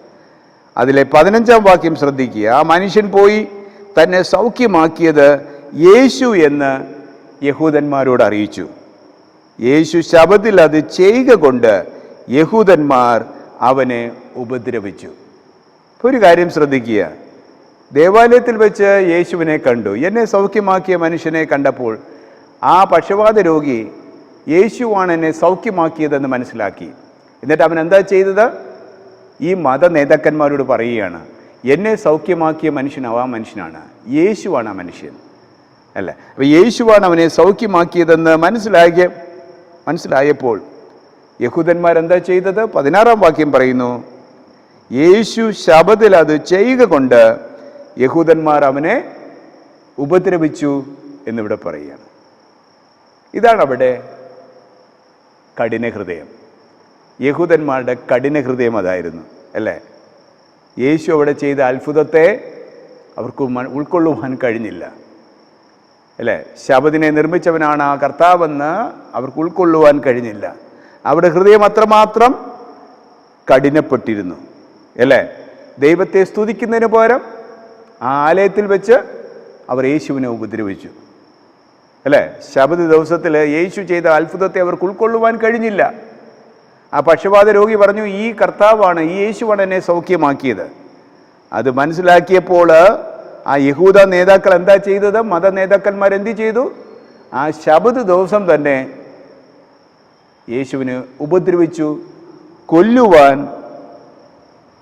അതിലെ 15-ാം വാക്യം ശ്രദ്ധിക്കുക, ആ മനുഷ്യൻ പോയി തന്നെ സൗഖ്യമാക്കിയത് യേശു എന്ന് യഹൂദന്മാരോട് അറിയിച്ചു. യേശു ശബത്തിൽ അത് ചെയ്യുക കൊണ്ട് യഹൂദന്മാർ അവനെ ഉപദ്രവിച്ചു. ഒരു കാര്യം ശ്രദ്ധിക്കുക, ദേവാലയത്തിൽ വെച്ച് യേശുവിനെ കണ്ടു, എന്നെ സൗഖ്യമാക്കിയ മനുഷ്യനെ കണ്ടപ്പോൾ ആ പക്ഷവാത രോഗി യേശുവാണ് എന്നെ സൗഖ്യമാക്കിയതെന്ന് മനസ്സിലാക്കി. എന്നിട്ട് അവൻ എന്താ ചെയ്തത്? ഈ മത നേതാക്കന്മാരോട് പറയുകയാണ്, എന്നെ സൗഖ്യമാക്കിയ മനുഷ്യൻ ആ മനുഷ്യനാണ്, യേശുവാണ് ആ മനുഷ്യൻ. അല്ലേ? അപ്പോൾ യേശുവാണ് അവനെ സൗഖ്യമാക്കിയതെന്ന് മനസ്സിലായപ്പോൾ യഹൂദന്മാരെന്താ ചെയ്തത്? 16-ാം വാക്യം പറയുന്നു, യേശു ശബത്തിൽ അത് ചെയ്യുക കൊണ്ട് യഹൂദന്മാർ അവനെ ഉപദ്രവിച്ചു എന്നിവിടെ പറയുകയാണ്. ഇതാണ് അവിടെ കഠിന ഹൃദയം. യഹൂദന്മാരുടെ കഠിന ഹൃദയം അതായിരുന്നു. അല്ലേ? യേശു അവിടെ ചെയ്ത അത്ഭുതത്തെ അവർക്ക് ഉൾക്കൊള്ളുവാൻ കഴിഞ്ഞില്ല. അല്ലേ? ശബദിനെ നിർമ്മിച്ചവനാണ് ആ കർത്താവെന്ന് അവർക്ക് ഉൾക്കൊള്ളുവാൻ കഴിഞ്ഞില്ല. അവിടെ ഹൃദയം അത്രമാത്രം കഠിനപ്പെട്ടിരുന്നു. അല്ലേ? ദൈവത്തെ സ്തുതിക്കുന്നതിന് പകരം ആ ആലയത്തിൽ വെച്ച് അവർ യേശുവിനെ ഉപദ്രവിച്ചു. അല്ലേ? ശബദ് ദിവസത്തിൽ യേശു ചെയ്ത അത്ഭുതത്തെ അവർക്ക് ഉൾക്കൊള്ളുവാൻ കഴിഞ്ഞില്ല. ആ പക്ഷപാത രോഗി പറഞ്ഞു, ഈ കർത്താവാണ്, ഈ യേശുവാണ് എന്നെ സൗഖ്യമാക്കിയത്. അത് മനസ്സിലാക്കിയപ്പോൾ ആ യഹൂദ നേതാക്കൾ എന്താ ചെയ്തത്? മത നേതാക്കന്മാർ എന്ത് ചെയ്തു? ആ ശബദ് ദിവസം തന്നെ യേശുവിനെ ഉപദ്രവിച്ചു, കൊല്ലുവാൻ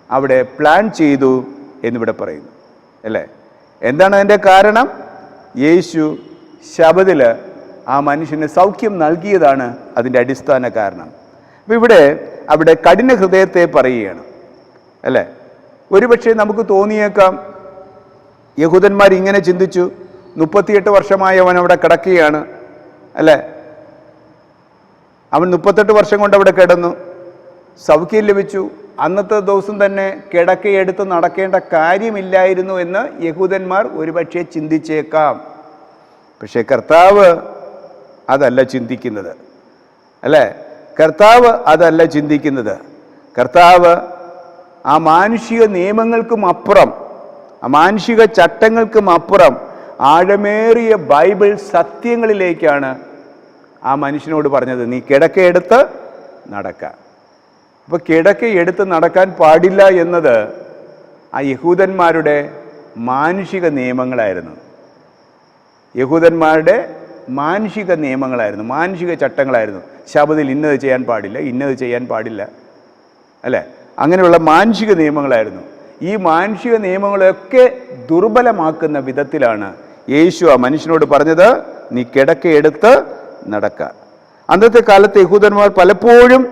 അവിടെ പ്ലാൻ ചെയ്തു എന്നിവിടെ പറയുന്നു. അല്ലേ? എന്താണ് അതിൻ്റെ കാരണം? യേശു ശബദിൽ ആ മനുഷ്യന് സൗഖ്യം നൽകിയതാണ് അതിൻ്റെ അടിസ്ഥാന കാരണം. അപ്പം ഇവിടെ അവിടെ കഠിന ഹൃദയത്തെ പറയുകയാണ്. അല്ലേ? ഒരുപക്ഷെ നമുക്ക് തോന്നിയേക്കാം, യഹൂദന്മാർ ഇങ്ങനെ ചിന്തിച്ചു, 38 വർഷമായി അവൻ അവിടെ കിടക്കുകയാണ്. അല്ലേ? അവൻ 38 വർഷം കൊണ്ട് അവിടെ കിടന്നു, സൗഖ്യം ലഭിച്ചു, അന്നത്തെ ദിവസം തന്നെ കിടക്കയെടുത്ത് നടക്കേണ്ട കാര്യമില്ലായിരുന്നു എന്ന് യഹൂദന്മാർ ഒരുപക്ഷെ ചിന്തിച്ചേക്കാം. പക്ഷേ കർത്താവ് അതല്ല ചിന്തിക്കുന്നത്. അല്ലേ? കർത്താവ് അതല്ല ചിന്തിക്കുന്നത്. കർത്താവ് ആ മാനുഷിക നിയമങ്ങൾക്കും അപ്പുറം, ആ മാനുഷിക ചട്ടങ്ങൾക്കും അപ്പുറം ആഴമേറിയ ബൈബിൾ സത്യങ്ങളിലേക്കാണ് ആ മനുഷ്യനോട് പറഞ്ഞത്, നീ കിടക്കയെടുത്ത് നടക്കുക. അപ്പോൾ കിടക്കയെടുത്ത് നടക്കാൻ പാടില്ല എന്നത് ആ യഹൂദന്മാരുടെ മാനുഷിക നിയമങ്ങളായിരുന്നു. യഹൂദന്മാരുടെ മാനുഷിക നിയമങ്ങളായിരുന്നു, മാനുഷിക ചട്ടങ്ങളായിരുന്നു. ശബദിൽ ഇന്നത് ചെയ്യാൻ പാടില്ല, ഇന്നത് ചെയ്യാൻ പാടില്ല. അല്ലേ? അങ്ങനെയുള്ള മാനുഷിക നിയമങ്ങളായിരുന്നു. ഈ മാനുഷിക നിയമങ്ങളൊക്കെ ദുർബലമാക്കുന്ന വിധത്തിലാണ് യേശു ആ മനുഷ്യനോട് പറഞ്ഞത്, നീ കിടക്കയെടുത്ത് നടക്കുക. അന്നത്തെ കാലത്ത് യഹൂദന്മാർ പലപ്പോഴും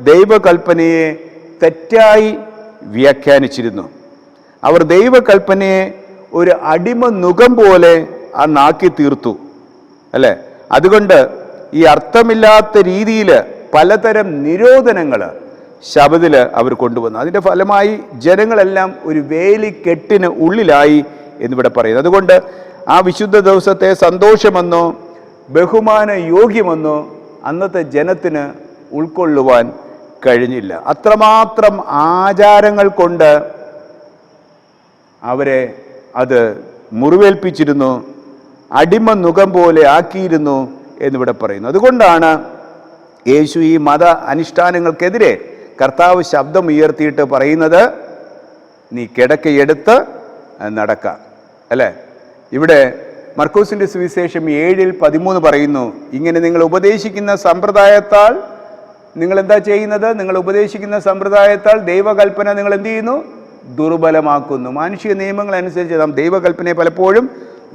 ദൈവകൽപ്പനയെ തെറ്റായി വ്യാഖ്യാനിച്ചിരുന്നു. അവർ ദൈവകൽപ്പനയെ ഒരു അടിമ നുകം പോലെ നാക്കി തീർത്തു. അല്ലേ? അതുകൊണ്ട് ഈ അർത്ഥമില്ലാത്ത രീതിയിൽ പലതരം നിരോധനങ്ങൾ ശബദിൽ അവർ കൊണ്ടുവന്നു. അതിൻ്റെ ഫലമായി ജനങ്ങളെല്ലാം ഒരു വേലിക്കെട്ടിന് ഉള്ളിലായി എന്നിവിടെ പറയുന്നു. അതുകൊണ്ട് ആ വിശുദ്ധ ദിവസത്തെ സന്തോഷമെന്നോ ബഹുമാന യോഗ്യമെന്നോ അന്നത്തെ ജനത്തിന് ഉൾക്കൊള്ളുവാൻ കഴിഞ്ഞില്ല. അത്രമാത്രം ആചാരങ്ങൾ കൊണ്ട് അവരെ അത് മുറിവേൽപ്പിച്ചിരുന്നു, അടിമ നുകം പോലെ ആക്കിയിരുന്നു എന്നിവിടെ പറയുന്നു. അതുകൊണ്ടാണ് യേശു ഈ മത അനുഷ്ഠാനങ്ങൾക്കെതിരെ കർത്താവ് ശബ്ദം ഉയർത്തിയിട്ട് പറയുന്നത്, നീ കിടക്കയെടുത്ത് നടക്കുക. അല്ലേ? ഇവിടെ മർക്കോസിൻ്റെ സുവിശേഷം 7:13 പറയുന്നു, ഇങ്ങനെ നിങ്ങൾ ഉപദേശിക്കുന്ന സമ്പ്രദായത്താൽ നിങ്ങൾ എന്താ ചെയ്യുന്നത്? നിങ്ങൾ ഉപദേശിക്കുന്ന സമ്പ്രദായത്താൽ ദൈവകൽപ്പന നിങ്ങൾ എന്ത് ചെയ്യുന്നു? ദുർബലമാക്കുന്നു. മാനുഷിക നിയമങ്ങൾ അനുസരിച്ച് നാം ദൈവകൽപ്പനയെ പലപ്പോഴും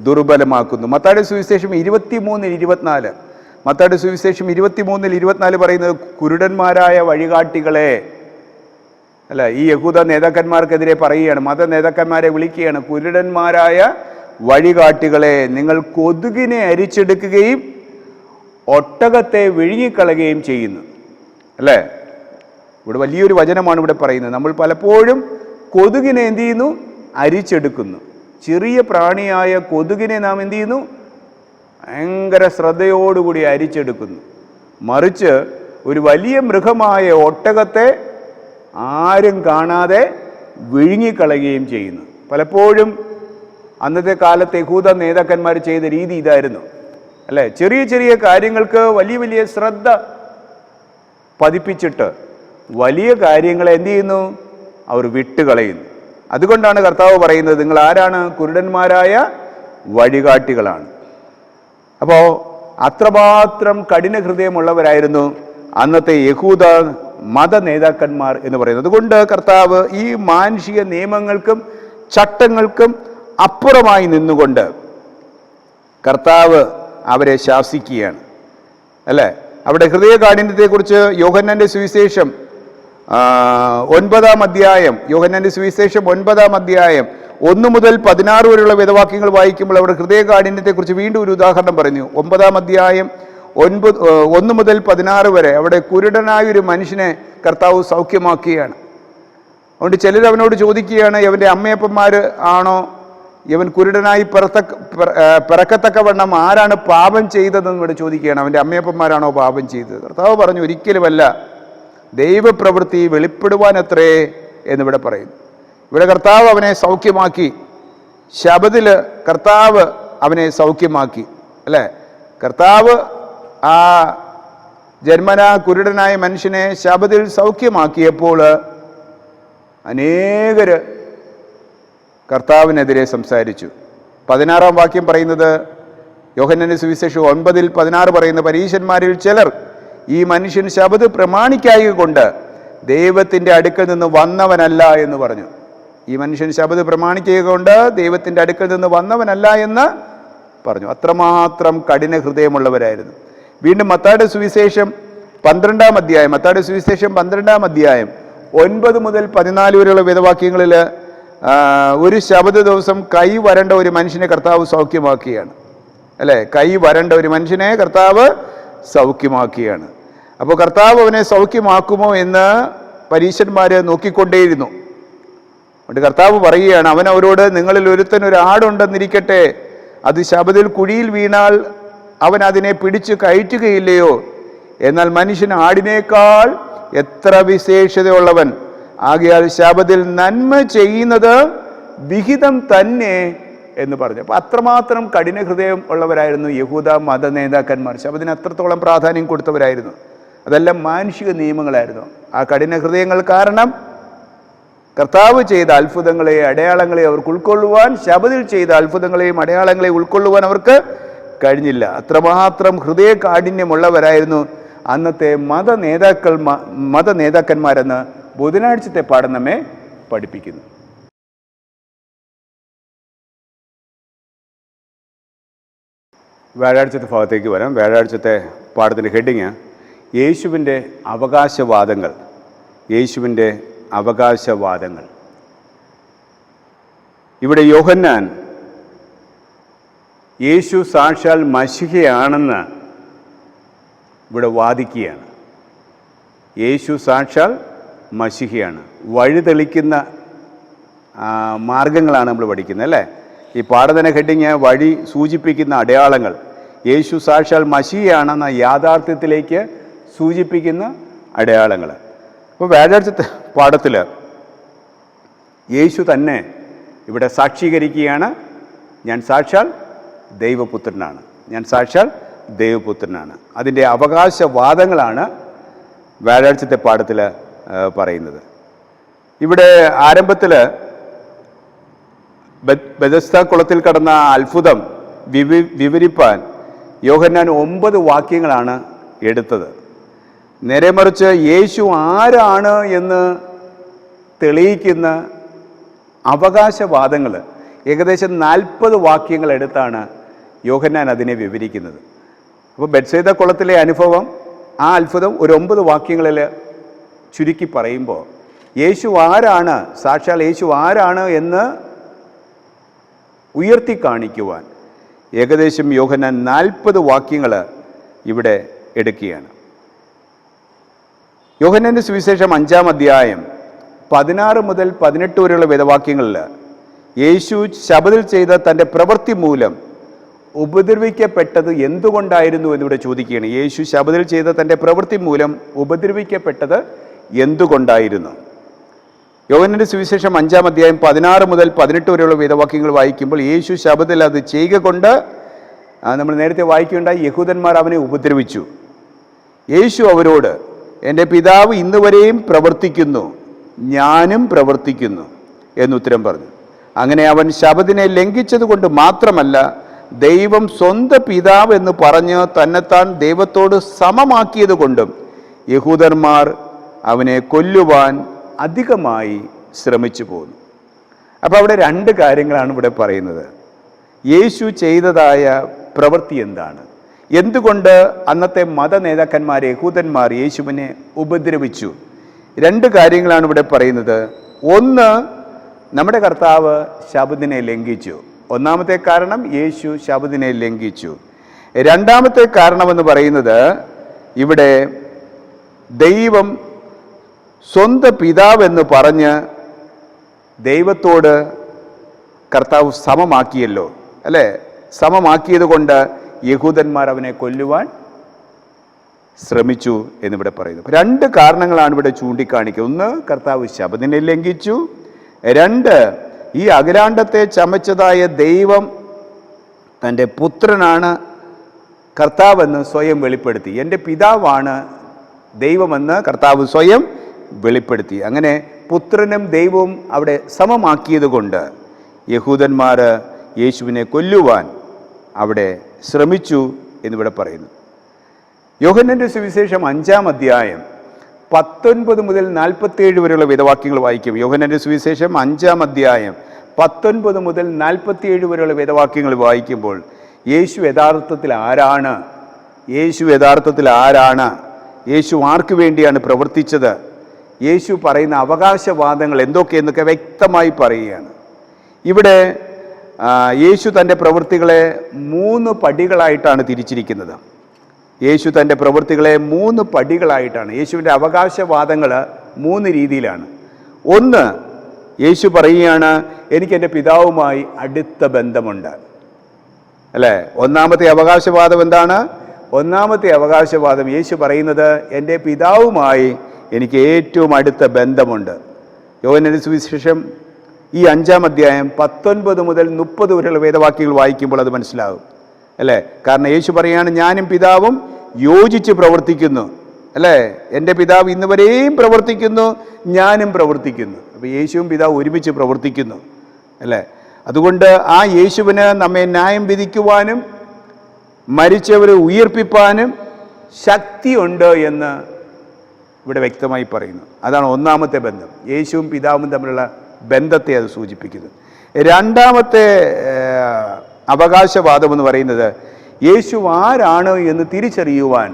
ദുർബലമാക്കുന്നു. മത്തായിയുടെ സുവിശേഷം 23:24, മത്തായിയുടെ സുവിശേഷം 23:24 പറയുന്നത്, കുരുടന്മാരായ വഴികാട്ടികളെ. അല്ല, ഈ യഹൂദ നേതാക്കന്മാർക്കെതിരെ പറയുകയാണ്, മത നേതാക്കന്മാരെ വിളിക്കുകയാണ്, കുരുടന്മാരായ വഴികാട്ടികളെ, നിങ്ങൾ കൊതുകിനെ അരിച്ചെടുക്കുകയും ഒട്ടകത്തെ വിഴുങ്ങിക്കളയുകയും ചെയ്യുന്നു. അല്ലേ? ഇവിടെ വലിയൊരു വചനമാണ് ഇവിടെ പറയുന്നത്. നമ്മൾ പലപ്പോഴും കൊതുകിനെ എന്ത് ചെയ്യുന്നു? അരിച്ചെടുക്കുന്നു. ചെറിയ പ്രാണിയായ കൊതുകിനെ നാം എന്ത് ചെയ്യുന്നു? ഭയങ്കര ശ്രദ്ധയോടുകൂടി അരിച്ചെടുക്കുന്നു. മറിച്ച് ഒരു വലിയ മൃഗമായ ഒട്ടകത്തെ ആരും കാണാതെ വിഴുങ്ങിക്കളയുകയും ചെയ്യുന്നു. പലപ്പോഴും അന്നത്തെ കാലത്തെ യഹൂദ നേതാക്കന്മാർ ചെയ്ത രീതി ഇതായിരുന്നു. അല്ലേ? ചെറിയ ചെറിയ കാര്യങ്ങൾക്ക് വലിയ വലിയ ശ്രദ്ധ പതിപ്പിച്ചിട്ട് വലിയ കാര്യങ്ങളെ എന്ത് ചെയ്യുന്നു? അവർ വിട്ടുകളയുന്നു. അതുകൊണ്ടാണ് കർത്താവ് പറയുന്നത്, നിങ്ങൾ ആരാണ്? കുരുടന്മാരായ വഴികാട്ടികളാണ്. അപ്പോൾ അത്രമാത്രം കഠിന ഹൃദയമുള്ളവരായിരുന്നു അന്നത്തെ യഹൂദ മത നേതാക്കന്മാർ എന്ന് പറയുന്നത്. അതുകൊണ്ട് കർത്താവ് ഈ മാനുഷിക നിയമങ്ങൾക്കും ചട്ടങ്ങൾക്കും അപ്പുറമായി നിന്നുകൊണ്ട് കർത്താവ് അവരെ ശാസിക്കുകയാണ്. അല്ലേ? അവിടെ ഹൃദയകാഠിന്യത്തെക്കുറിച്ച് യോഹന്നാന്റെ സുവിശേഷം 9-ാം അധ്യായം, യോഹന്നാന്റെ സുവിശേഷം 9-ാം അധ്യായം 1 മുതൽ 16 വരെയുള്ള വേദവാക്യങ്ങൾ വായിക്കുമ്പോൾ അവിടെ ഹൃദയകാഠിന്യത്തെക്കുറിച്ച് വീണ്ടും ഒരു ഉദാഹരണം പറഞ്ഞു. 9-ാം അധ്യായം 1 മുതൽ 16 വരെ അവിടെ കുരുടനായൊരു മനുഷ്യനെ കർത്താവ് സൗഖ്യമാക്കുകയാണ്. അതുകൊണ്ട് ചിലർ അവനോട് ചോദിക്കുകയാണ്, ഇവൻ്റെ അമ്മയപ്പന്മാർ ആണോ ഇവൻ കുരുടനായി പിറക്കത്തക്കവണ്ണം ആരാണ് പാപം ചെയ്തതെന്ന് ഇവിടെ ചോദിക്കുകയാണ്. അവൻ്റെ അമ്മയപ്പന്മാരാണോ പാപം ചെയ്തത്? കർത്താവ് പറഞ്ഞു, ഒരിക്കലുമല്ല, ദൈവപ്രവൃത്തി വെളിപ്പെടുവാനത്രേ എന്നിവിടെ പറയുന്നു. ഇവിടെ കർത്താവ് അവനെ സൗഖ്യമാക്കി. ശബത്തിൽ കർത്താവ് അവനെ സൗഖ്യമാക്കി, അല്ലേ? കർത്താവ് ആ ജന്മനാ കുരുടനായ മനുഷ്യനെ ശബത്തിൽ സൗഖ്യമാക്കിയപ്പോൾ അനേകർ കർത്താവിനെതിരെ സംസാരിച്ചു. 16-ാം വാക്യം പറയുന്നത്, യോഹന്നാന്റെ സുവിശേഷം 9:16 പറയുന്ന, പരീശന്മാരിൽ ചിലർ ഈ മനുഷ്യൻ ശബത്ത് പ്രമാണിക്കായക കൊണ്ട് ദൈവത്തിൻ്റെ അടുക്കൽ നിന്ന് വന്നവനല്ല എന്ന് പറഞ്ഞു. ഈ മനുഷ്യൻ ശബത്ത് പ്രമാണിക്കുക കൊണ്ട് ദൈവത്തിൻ്റെ അടുക്കൽ നിന്ന് വന്നവനല്ല എന്ന് പറഞ്ഞു. അത്രമാത്രം കഠിന ഹൃദയമുള്ളവരായിരുന്നു. വീണ്ടും മത്തായിയുടെ സുവിശേഷം 12-ാം അധ്യായം 9 മുതൽ 14 വരെയുള്ള വേദവാക്യങ്ങളിൽ ഒരു ശബത്ത് ദിവസം കൈ വരണ്ട ഒരു മനുഷ്യനെ കർത്താവ് സൗഖ്യമാക്കുകയാണ്, അല്ലേ? കൈ വരണ്ട ഒരു മനുഷ്യനെ കർത്താവ് സൗഖ്യമാക്കുകയാണ്. അപ്പോൾ കർത്താവ് അവനെ സൗഖ്യമാക്കുമോ എന്ന് പരീശന്മാർ നോക്കിക്കൊണ്ടേയിരുന്നു. അതുകൊണ്ട് കർത്താവ് പറയുകയാണ്, അവൻ അവരോട്, നിങ്ങളിൽ ഒരുത്തൻ ഒരു ആടുണ്ടെന്നിരിക്കട്ടെ, അത് ശബത്തിൽ കുഴിയിൽ വീണാൽ അവൻ അതിനെ പിടിച്ച് കയറ്റുകയില്ലയോ? എന്നാൽ മനുഷ്യൻ ആടിനേക്കാൾ എത്ര വിശേഷതയുള്ളവൻ. ആകയാൽ ശബത്തിൽ നന്മ ചെയ്യുന്നത് വിഹിതം തന്നെ എന്ന് പറഞ്ഞു. അപ്പോൾ അത്രമാത്രം കഠിന ഹൃദയം ഉള്ളവരായിരുന്നു യഹൂദ മത നേതാക്കന്മാർ. ശബത്തിന് അത്രത്തോളം പ്രാധാന്യം കൊടുത്തവരായിരുന്നു. അതെല്ലാം മാനുഷിക നിയമങ്ങളായിരുന്നു. ആ കഠിന ഹൃദയങ്ങൾ കാരണം കർത്താവ് ചെയ്ത അത്ഭുതങ്ങളെ അടയാളങ്ങളെ അവർക്ക് ഉൾക്കൊള്ളുവാൻ, ശബത്തിൽ ചെയ്ത അത്ഭുതങ്ങളെയും അടയാളങ്ങളെയും ഉൾക്കൊള്ളുവാൻ അവർക്ക് കഴിഞ്ഞില്ല. അത്രമാത്രം ഹൃദയ കാഠിന്യമുള്ളവരായിരുന്നു അന്നത്തെ മത നേതാക്കന്മാരെന്ന് ബുധനാഴ്ചത്തെ പാഠം നമ്മെ പഠിപ്പിക്കുന്നു. വ്യാഴാഴ്ചത്തെ ഭാഗത്തേക്ക് വരാം. വ്യാഴാഴ്ചത്തെ പാഠത്തിൻ്റെ ഹെഡിങ് യേശുവിൻ്റെ അവകാശവാദങ്ങൾ. യേശുവിൻ്റെ അവകാശവാദങ്ങൾ. ഇവിടെ യോഹന്നാൻ യേശു സാക്ഷാൽ മശിഹയാണെന്ന് ഇവിടെ വാദിക്കുകയാണ്. യേശു സാക്ഷാൽ മശിഹയാണ്. വഴിതെളിക്കുന്ന മാർഗങ്ങളാണ് നമ്മൾ പഠിക്കുന്നത്, അല്ലേ? ഈ പാഠത്തിന് ഹെഡിങ് വഴി സൂചിപ്പിക്കുന്ന അടയാളങ്ങൾ. യേശു സാക്ഷാൽ മശിഹയാണെന്ന യാഥാർത്ഥ്യത്തിലേക്ക് സൂചിപ്പിക്കുന്ന അടയാളങ്ങൾ. അപ്പോൾ വ്യാഴാഴ്ചത്തെ പാഠത്തിൽ യേശു തന്നെ ഇവിടെ സാക്ഷീകരിക്കുകയാണ്, ഞാൻ സാക്ഷാൽ ദൈവപുത്രനാണ്, ഞാൻ സാക്ഷാൽ ദൈവപുത്രനാണ്. അതിൻ്റെ അവകാശവാദങ്ങളാണ് വ്യാഴാഴ്ചത്തെ പാഠത്തിൽ പറയുന്നത്. ഇവിടെ ആരംഭത്തിൽ ബെഥസ്ദ കുളത്തിൽ കടന്ന അത്ഭുതം വിവരിപ്പാൻ യോഹന്നാൻ 9 വാക്യങ്ങളാണ് എടുത്തത്. നേരെ മറിച്ച് യേശു ആരാണ് എന്ന് തെളിയിക്കുന്ന അവകാശവാദങ്ങൾ ഏകദേശം 40 വാക്യങ്ങൾ എടുത്താണ് യോഹന്നാൻ അതിനെ വിവരിക്കുന്നത്. അപ്പോൾ ബെത്സൈദ കുളത്തിലെ അനുഭവം, ആ അത്ഭുതം ഒരു 9 വാക്യങ്ങളിൽ ചുരുക്കി പറയുമ്പോൾ യേശു ആരാണ്, സാക്ഷാൽ യേശു ആരാണ് എന്ന് ഉയർത്തി കാണിക്കുവാൻ ഏകദേശം യോഹന്നാൻ 40 വാക്യങ്ങൾ ഇവിടെ എടുക്കുകയാണ്. യോഹന്നാന്റെ സുവിശേഷം 5-ാം അധ്യായം 16 മുതൽ 18 വരെയുള്ള വേദവാക്യങ്ങളിൽ യേശു ശബത്തിൽ ചെയ്ത തൻ്റെ പ്രവൃത്തി മൂലം ഉപദ്രവിക്കപ്പെട്ടത് എന്തുകൊണ്ടായിരുന്നു എന്നിവിടെ ചോദിക്കുകയാണ്. യേശു ശബത്തിൽ ചെയ്ത തൻ്റെ പ്രവൃത്തി മൂലം ഉപദ്രവിക്കപ്പെട്ടത് എന്തുകൊണ്ടായിരുന്നു? യോഹന്നാന്റെ സുവിശേഷം 5-ാം അധ്യായം 16 മുതൽ 18 വരെയുള്ള വേദവാക്യങ്ങൾ വായിക്കുമ്പോൾ യേശു ശബത്തിൽ അത് ചെയ്യുക കൊണ്ട്, നമ്മൾ നേരത്തെ വായിക്കുകയുണ്ടായി, യഹൂദന്മാർ അവനെ ഉപദ്രവിച്ചു. യേശു അവരോട്, എൻ്റെ പിതാവ് ഇന്നുവരെയും പ്രവർത്തിക്കുന്നു, ഞാനും പ്രവർത്തിക്കുന്നു എന്നുത്തരം പറഞ്ഞു. അങ്ങനെ അവൻ ശബത്തിനെ ലംഘിച്ചത് കൊണ്ട് മാത്രമല്ല, ദൈവം സ്വന്തം പിതാവ് എന്ന് പറഞ്ഞ് തന്നെത്താൻ ദൈവത്തോട് സമമാക്കിയത് കൊണ്ടും യഹൂദന്മാർ അവനെ കൊല്ലുവാൻ അധികമായി ശ്രമിച്ചു പോന്നു. അപ്പോൾ അവിടെ 2 കാര്യങ്ങളാണ് ഇവിടെ പറയുന്നത്. യേശു ചെയ്തതായ പ്രവൃത്തി എന്താണ്, എന്തുകൊണ്ട് അന്നത്തെ മത നേതാക്കന്മാർ യഹൂദന്മാർ യേശുവിനെ ഉപദ്രവിച്ചു. 2 കാര്യങ്ങളാണ് ഇവിടെ പറയുന്നത്. ഒന്ന്, നമ്മുടെ കർത്താവ് ശബത്തിനെ ലംഘിച്ചു. ഒന്നാമത്തെ കാരണം, യേശു ശബത്തിനെ ലംഘിച്ചു. രണ്ടാമത്തെ കാരണമെന്ന് പറയുന്നത്, ഇവിടെ ദൈവം സ്വന്തം പിതാവെന്ന് പറഞ്ഞ് ദൈവത്തോട് കർത്താവ് സമമാക്കിയല്ലോ, അല്ലേ? സമമാക്കിയത് കൊണ്ട് യഹൂദന്മാർ അവനെ കൊല്ലുവാൻ ശ്രമിച്ചു എന്നിവിടെ പറയുന്നു. രണ്ട് കാരണങ്ങളാണ് ഇവിടെ ചൂണ്ടിക്കാണിക്കുന്നത്. ഒന്ന്, കർത്താവ് ശബത്തിനെ ലംഘിച്ചു. രണ്ട്, ഈ അഖിലാണ്ടത്തെ ചമച്ചതായ ദൈവം തൻ്റെ പുത്രനാണ് കർത്താവെന്ന് സ്വയം വെളിപ്പെടുത്തി. എൻ്റെ പിതാവാണ് ദൈവമെന്ന് കർത്താവ് സ്വയം വെളിപ്പെടുത്തി. അങ്ങനെ പുത്രനും ദൈവവും അവിടെ സമമാക്കിയത് കൊണ്ട് യഹൂദന്മാർ യേശുവിനെ കൊല്ലുവാൻ അവിടെ ശ്രമിച്ചു എന്നിവിടെ പറയുന്നു. യോഹന്നാന്റെ സുവിശേഷം 5-ാം അധ്യായം 19 മുതൽ 47 വരെയുള്ള വേദവാക്യങ്ങൾ വായിക്കും. യോഹന്നാന്റെ സുവിശേഷം 5-ാം അധ്യായം 19 മുതൽ 47 വരെയുള്ള വേദവാക്യങ്ങൾ വായിക്കുമ്പോൾ യേശു യഥാർത്ഥത്തിൽ ആരാണ്? യേശു ആർക്ക് വേണ്ടിയാണ് പ്രവർത്തിച്ചത്? യേശു പറയുന്ന അവകാശവാദങ്ങൾ എന്തൊക്കെയെന്നൊക്കെ വ്യക്തമായി പറയുകയാണ്. ഇവിടെ യേശു തൻ്റെ പ്രവൃത്തികളെ 3 പടികളായിട്ടാണ് തിരിച്ചിരിക്കുന്നത്. യേശുവിൻ്റെ അവകാശവാദങ്ങൾ 3 രീതിയിലാണ്. ഒന്ന്, യേശു പറയുകയാണ്, എനിക്ക് എൻ്റെ പിതാവുമായി അടുത്ത ബന്ധമുണ്ട്, അല്ലേ? ഒന്നാമത്തെ അവകാശവാദം എന്താണ്? ഒന്നാമത്തെ അവകാശവാദം യേശു പറയുന്നത്, എൻ്റെ പിതാവുമായി എനിക്ക് ഏറ്റവും അടുത്ത ബന്ധമുണ്ട്. യോഹന്നാന്റെ സുവിശേഷം ഈ 5-ാം അധ്യായം 19 മുതൽ 30 വരെയുള്ള വേദവാക്യങ്ങൾ വായിക്കുമ്പോൾ അത് മനസ്സിലാകും, അല്ലേ? കാരണം യേശു പറയുകയാണ്, ഞാനും പിതാവും യോജിച്ച് പ്രവർത്തിക്കുന്നു, അല്ലേ? എൻ്റെ പിതാവ് ഇന്ന് വരെയും പ്രവർത്തിക്കുന്നു, ഞാനും പ്രവർത്തിക്കുന്നു. അപ്പോൾ യേശുവും പിതാവ് ഒരുമിച്ച് പ്രവർത്തിക്കുന്നു, അല്ലേ? അതുകൊണ്ട് ആ യേശുവിന് നമ്മെ ന്യായം വിധിക്കുവാനും മരിച്ചവരെ ഉയർപ്പിപ്പാനും ശക്തിയുണ്ട് എന്ന് ഇവിടെ വ്യക്തമായി പറയുന്നു. അതാണ് ഒന്നാമത്തെ ബന്ധം. യേശുവും പിതാവും തമ്മിലുള്ള ബന്ധത്തെ അത് സൂചിപ്പിക്കുന്നു. രണ്ടാമത്തെ അവകാശവാദം എന്ന് പറയുന്നത്, യേശു ആരാണ് എന്ന് തിരിച്ചറിയുവാൻ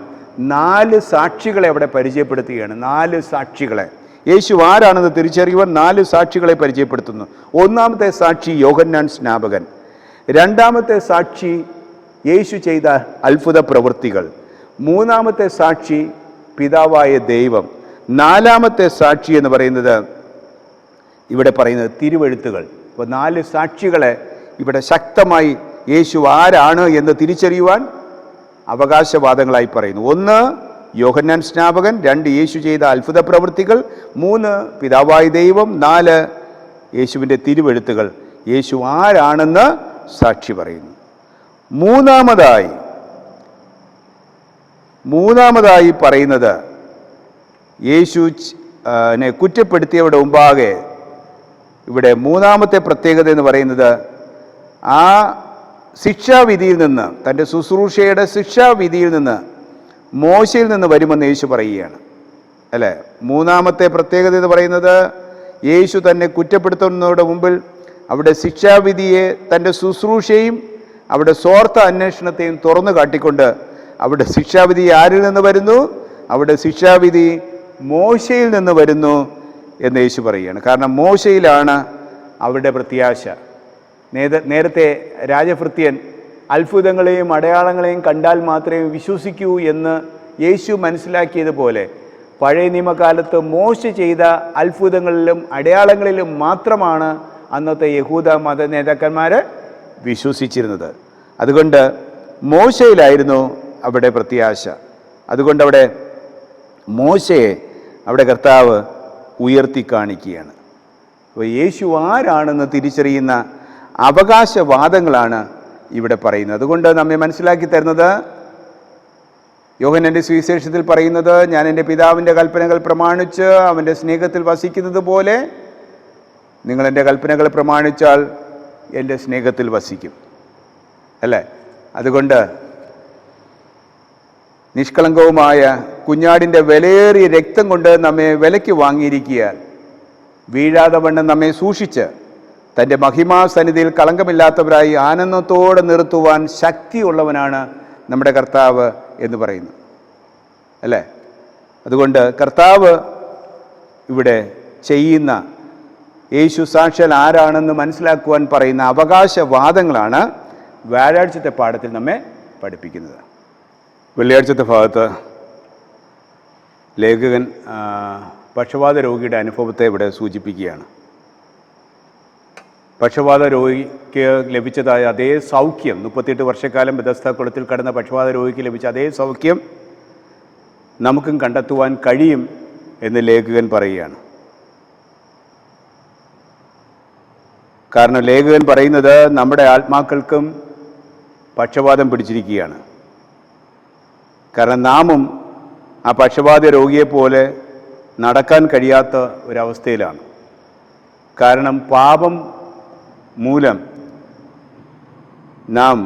4 സാക്ഷികളെ അവിടെ പരിചയപ്പെടുത്തുകയാണ്. 4 സാക്ഷികളെ, യേശു ആരാണെന്ന് തിരിച്ചറിയുവാൻ 4 സാക്ഷികളെ പരിചയപ്പെടുത്തുന്നു. ഒന്നാമത്തെ സാക്ഷി യോഹന്നാൻ സ്നാപകൻ. രണ്ടാമത്തെ സാക്ഷി യേശു ചെയ്ത അത്ഭുത പ്രവൃത്തികൾ. മൂന്നാമത്തെ സാക്ഷി പിതാവായ ദൈവം. നാലാമത്തെ സാക്ഷി എന്ന് പറയുന്നത് ഇവിടെ പറയുന്നത് തിരുവെഴുത്തുകൾ. അപ്പോൾ 4 സാക്ഷികളെ ഇവിടെ ശക്തമായി യേശു ആരാണ് എന്ന് തിരിച്ചറിയുവാൻ അവകാശവാദങ്ങളായി പറയുന്നു. 1 യോഹന്നാൻ സ്നാപകൻ, 2 യേശു ചെയ്ത അത്ഭുത പ്രവൃത്തികൾ, 3 പിതാവായ ദൈവം, 4 യേശുവിൻ്റെ തിരുവെഴുത്തുകൾ. യേശു ആരാണെന്ന് സാക്ഷി പറയുന്നു. മൂന്നാമതായി പറയുന്നത്, യേശുവിനെ കുറ്റപ്പെടുത്തിയവരുടെ മുമ്പാകെ ഇവിടെ മൂന്നാമത്തെ പ്രത്യേകത എന്ന് പറയുന്നത്, ആ ശിക്ഷാവിധിയിൽ നിന്ന്, തൻ്റെ ശുശ്രൂഷയുടെ ശിക്ഷാവിധിയിൽ നിന്ന് മോശയിൽ നിന്ന് വരുമെന്ന് യേശു പറയുകയാണ്, അല്ലേ? മൂന്നാമത്തെ പ്രത്യേകത എന്ന് പറയുന്നത്, യേശു തന്നെ കുറ്റപ്പെടുത്തുന്നവരുടെ മുമ്പിൽ അവിടെ ശിക്ഷാവിധിയെ, തൻ്റെ ശുശ്രൂഷയും അവിടെ സ്വാർത്ഥ അന്വേഷണത്തെയും തുറന്നു കാട്ടിക്കൊണ്ട് അവിടെ ശിക്ഷാവിധി ആരിൽ നിന്ന് വരുന്നു? അവിടെ ശിക്ഷാവിധി മോശയിൽ നിന്ന് വരുന്നു എന്ന് യേശു പറയുകയാണ്. കാരണം മോശയിലാണ് അവരുടെ പ്രത്യാശ. നേരത്തെ രാജഭൃത്യൻ അത്ഭുതങ്ങളെയും അടയാളങ്ങളെയും കണ്ടാൽ മാത്രമേ വിശ്വസിക്കൂ എന്ന് യേശു മനസ്സിലാക്കിയതുപോലെ പഴയ നിയമകാലത്ത് മോശ ചെയ്ത അത്ഭുതങ്ങളിലും അടയാളങ്ങളിലും മാത്രമാണ് അന്നത്തെ യഹൂദ മത നേതാക്കന്മാർ വിശ്വസിച്ചിരുന്നത്. അതുകൊണ്ട് മോശയിലായിരുന്നു അവിടെ പ്രത്യാശ. അതുകൊണ്ട് അവിടെ മോശയെ അവിടെ കർത്താവ് ഉയർത്തി കാണിക്കുകയാണ്. അപ്പോൾ യേശു ആരാണെന്ന് തിരിച്ചറിയുന്ന അവകാശവാദങ്ങളാണ് ഇവിടെ പറയുന്നത്. അതുകൊണ്ട് നമ്മെ മനസ്സിലാക്കി തരുന്നത്, യോഹന്നാന്റെ സുവിശേഷത്തിൽ പറയുന്നത്, ഞാൻ എൻ്റെ പിതാവിൻ്റെ കൽപ്പനകൾ പ്രമാണിച്ച് അവൻ്റെ സ്നേഹത്തിൽ വസിക്കുന്നത് പോലെ നിങ്ങൾ എൻ്റെ കൽപ്പനകൾ പ്രമാണിച്ചാൽ എൻ്റെ സ്നേഹത്തിൽ വസിക്കും, അല്ലേ? അതുകൊണ്ട് നിഷ്കളങ്കവുമായ കുഞ്ഞാടിൻ്റെ വിലയേറിയ രക്തം കൊണ്ട് നമ്മെ വിലയ്ക്ക് വാങ്ങിയിരിക്കുക, വീഴാതെ വണ്ണം നമ്മെ സൂക്ഷിച്ച് തൻ്റെ മഹിമാസന്നിധിയിൽ കളങ്കമില്ലാത്തവരായി ആനന്ദത്തോടെ നിർത്തുവാൻ ശക്തിയുള്ളവനാണ് നമ്മുടെ കർത്താവ് എന്ന് പറയുന്നു, അല്ലേ? അതുകൊണ്ട് കർത്താവ് ഇവിടെ ചെയ്യുന്ന യേശു സാക്ഷാൽ ആരാണെന്ന് മനസ്സിലാക്കുവാൻ പറയുന്ന അവകാശവാദങ്ങളാണ് വ്യാഴാഴ്ചത്തെ പാഠത്തിൽ നമ്മെ പഠിപ്പിക്കുന്നത്. വെള്ളിയാഴ്ചത്തെ ഭാഗത്ത് ലേഖകൻ പക്ഷവാത രോഗിയുടെ അനുഭവത്തെ ഇവിടെ സൂചിപ്പിക്കുകയാണ്. പക്ഷപാത രോഗിക്ക് ലഭിച്ചതായ അതേ സൗഖ്യം, 38 വർഷക്കാലം ബെഥസ്ദ കുളത്തിൽ കടന്ന പക്ഷപാത രോഗിക്ക് ലഭിച്ച അതേ സൗഖ്യം നമുക്കും കണ്ടെത്തുവാൻ കഴിയും എന്ന് ലേഖകൻ പറയുകയാണ്. കാരണം ലേഖകൻ പറയുന്നത് നമ്മുടെ ആത്മാക്കൾക്കും പക്ഷപാതം പിടിച്ചിരിക്കുകയാണ്. കാരണം നാമും ആ പക്ഷപാത രോഗിയെപ്പോലെ നടക്കാൻ കഴിയാത്ത ഒരവസ്ഥയിലാണ്. കാരണം പാപം മൂലം നാം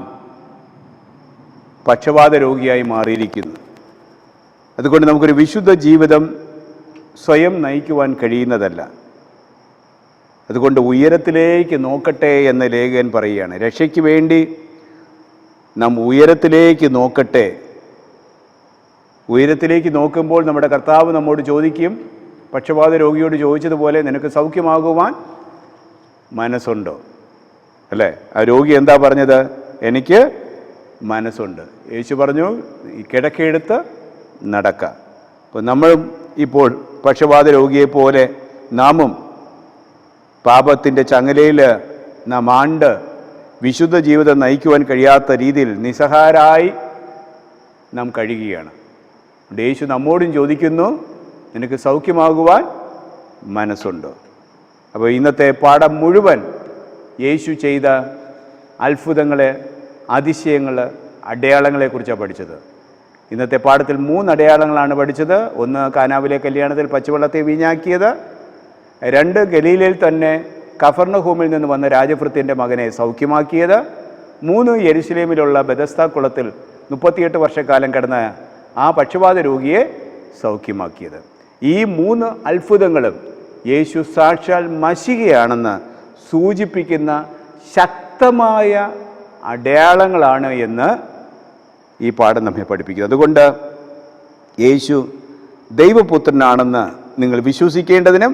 പക്ഷപാത രോഗിയായി മാറിയിരിക്കുന്നു. അതുകൊണ്ട് നമുക്കൊരു വിശുദ്ധ ജീവിതം സ്വയം നയിക്കുവാൻ കഴിയുന്നതല്ല. അതുകൊണ്ട് ഉയരത്തിലേക്ക് നോക്കട്ടെ എന്ന് ലേഖകൻ പറയുകയാണ്. രക്ഷയ്ക്ക് വേണ്ടി നാം ഉയരത്തിലേക്ക് നോക്കട്ടെ. ഉയരത്തിലേക്ക് നോക്കുമ്പോൾ നമ്മുടെ കർത്താവ് നമ്മോട് ചോദിക്കും, പക്ഷപാത രോഗിയോട് ചോദിച്ചതുപോലെ, നിനക്ക് സൗഖ്യമാകുവാൻ മനസ്സുണ്ടോ? അല്ലേ? ആ രോഗി എന്താ പറഞ്ഞത്? എനിക്ക് മനസ്സുണ്ട്. യേശു പറഞ്ഞു, ഈ കിടക്കയെടുത്ത് നടക്കുക. അപ്പോൾ നമ്മളും ഇപ്പോൾ പക്ഷപാത രോഗിയെപ്പോലെ നാമും പാപത്തിൻ്റെ ചങ്ങലയിൽ നാം ആണ്ട് വിശുദ്ധ ജീവിതം നയിക്കുവാൻ കഴിയാത്ത രീതിയിൽ നിസ്സഹായരായി നാം കഴിയുകയാണ്. യേശു നമ്മോടും ചോദിക്കുന്നു, നിനക്ക് സൗഖ്യമാകുവാൻ മനസ്സുണ്ടോ? അപ്പോൾ ഇന്നത്തെ പാഠം മുഴുവൻ യേശു ചെയ്ത അത്ഭുതങ്ങളെ, അതിശയങ്ങൾ, അടയാളങ്ങളെക്കുറിച്ചാണ് പഠിച്ചത്. ഇന്നത്തെ പാഠത്തിൽ 3 അടയാളങ്ങളാണ് പഠിച്ചത്. 1, കാനാവിലെ കല്യാണത്തിൽ പച്ചവെള്ളത്തെ വീഞ്ഞാക്കിയത്. 2, ഗലീലയിൽ തന്നെ കഫർന്നഹൂമിൽ നിന്ന് വന്ന രാജഭൃത്യൻ്റെ മകനെ സൗഖ്യമാക്കിയത്. 3, യെരുശലേമിലുള്ള ബെഥസ്ദ കുളത്തിൽ 38 വർഷക്കാലം കിടന്ന ആ പക്ഷപാത രോഗിയെ സൗഖ്യമാക്കിയത്. ഈ 3 അത്ഭുതങ്ങളും യേശു സാക്ഷാൽ മശിഹയാണെന്ന് സൂചിപ്പിക്കുന്ന ശക്തമായ അടയാളങ്ങളാണ് എന്ന് ഈ പാഠം നമ്മെ പഠിപ്പിക്കുന്നത്. അതുകൊണ്ട് യേശു ദൈവപുത്രനാണെന്ന് നിങ്ങൾ വിശ്വസിക്കേണ്ടതിനും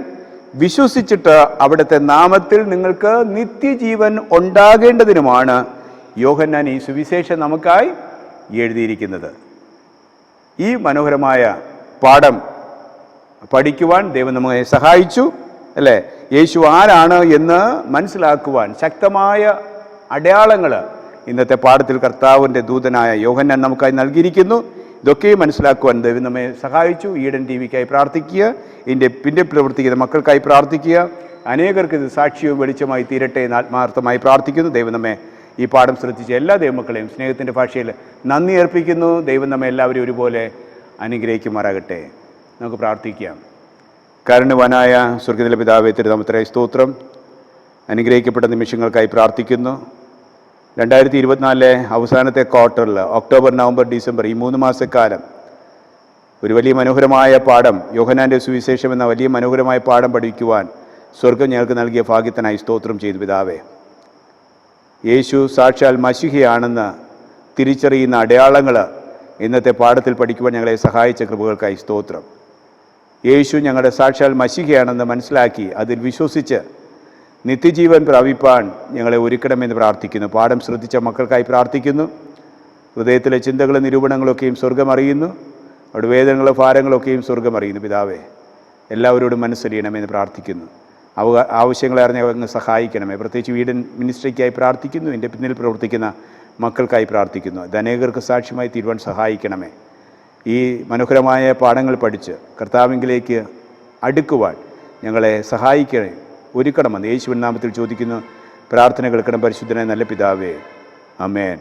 വിശ്വസിച്ചിട്ട് അവിടുത്തെ നാമത്തിൽ നിങ്ങൾക്ക് നിത്യജീവൻ ഉണ്ടാകേണ്ടതിനുമാണ് യോഹന്നാൻ ഈ സുവിശേഷം നമുക്കായി എഴുതിയിരിക്കുന്നത്. ഈ മനോഹരമായ പാഠം പഠിക്കുവാൻ ദൈവം നമ്മെ സഹായിച്ചു, അല്ലേ? യേശു ആരാണ് എന്ന് മനസ്സിലാക്കുവാൻ ശക്തമായ അടയാളങ്ങൾ ഇന്നത്തെ പാഠത്തിൽ കർത്താവിൻ്റെ ദൂതനായ യോഹന്നാൻ നമുക്കായി നൽകിയിരിക്കുന്നു. ഇതൊക്കെ മനസ്സിലാക്കുവാൻ ദൈവം നമ്മെ സഹായിച്ചു. ഈഡൻ ടിവിക്കായി പ്രാർത്ഥിക്കുക, ഇതിൻ്റെ പിന്നെ പ്രവർത്തിക്കുന്ന മക്കൾക്കായി പ്രാർത്ഥിക്കുക. അനേകർക്ക് ഇത് സാക്ഷ്യവും വെളിച്ചമായി തീരട്ടെ എന്ന് ആത്മാർത്ഥമായി പ്രാർത്ഥിക്കുന്നു. ദൈവം നമ്മെ ഈ പാഠം ശ്രദ്ധിച്ച എല്ലാ ദൈവമക്കളെയും സ്നേഹത്തിൻ്റെ ഭാഷയിൽ നന്ദി അർപ്പിക്കുന്നു. ദൈവം നമ്മെ എല്ലാവരും ഒരുപോലെ അനുഗ്രഹിക്കുമാറാകട്ടെ. നമുക്ക് പ്രാർത്ഥിക്കാം. കാരുണ്യവാനായ സ്വർഗ്ഗത്തിലെ പിതാവേ, തിരുനാമത്തിനായി സ്തോത്രം. അനുഗ്രഹിക്കപ്പെട്ട നിമിഷങ്ങൾക്കായി പ്രാർത്ഥിക്കുന്നു. 2024 അവസാനത്തെ ക്വാർട്ടറിൽ ഒക്ടോബർ, നവംബർ, ഡിസംബർ ഈ 3 മാസക്കാലം ഒരു വലിയ മനോഹരമായ പാഠം, യോഹന്നാൻ്റെ സുവിശേഷം എന്ന വലിയ മനോഹരമായ പാഠം പഠിക്കുവാൻ സ്വർഗം ഞങ്ങൾക്ക് നൽകിയ ഭാഗ്യത്തിനായി സ്തോത്രം ചെയ്തു പിതാവേ. യേശു സാക്ഷാൽ മശിഹയാണെന്ന് തിരിച്ചറിയുന്ന അടയാളങ്ങൾ ഇന്നത്തെ പാഠത്തിൽ പഠിക്കുവാൻ ഞങ്ങളെ സഹായിച്ച കൃപകൾക്കായി സ്തോത്രം. യേശു ഞങ്ങളുടെ സാക്ഷാൽ മശിഹയാണെന്ന് മനസ്സിലാക്കി അതിൽ വിശ്വസിച്ച് നിത്യജീവൻ പ്രാപിപ്പാൻ ഞങ്ങളെ ഒരുക്കണമെന്ന് പ്രാർത്ഥിക്കുന്നു. പാഠം ശ്രദ്ധിച്ച മക്കൾക്കായി പ്രാർത്ഥിക്കുന്നു. ഹൃദയത്തിലെ ചിന്തകളും നിരൂപണങ്ങളൊക്കെയും സ്വർഗം അറിയുന്നു. അവിടെ വേദനകളും ഭാരങ്ങളൊക്കെയും സ്വർഗം അറിയുന്നു പിതാവേ. എല്ലാവരോടും മനസ്സറിയണമെന്ന് പ്രാർത്ഥിക്കുന്നു. ആവശ്യങ്ങളെ അറിഞ്ഞ അങ്ങ് സഹായിക്കണമേ. പ്രത്യേകിച്ച് വീടൻ മിനിസ്ട്രിക്കായി പ്രാർത്ഥിക്കുന്നു. എൻ്റെ പിന്നിൽ പ്രവർത്തിക്കുന്ന മക്കൾക്കായി പ്രാർത്ഥിക്കുന്നു. ഇത് അനേകർക്ക് സാക്ഷ്യമായി തീരുവാൻ സഹായിക്കണമേ. ഈ മനോഹരമായ പാഠങ്ങൾ പഠിച്ച് കർത്താവിലേക്ക് അടുക്കുവാൻ ഞങ്ങളെ സഹായിക്കണേ, ഒരുക്കണമെന്ന് യേശുവിൻ നാമത്തിൽ ചോദിക്കുന്നു. പ്രാർത്ഥന കേൾക്കണം പരിശുദ്ധനായ നല്ല പിതാവേ. ആമേൻ.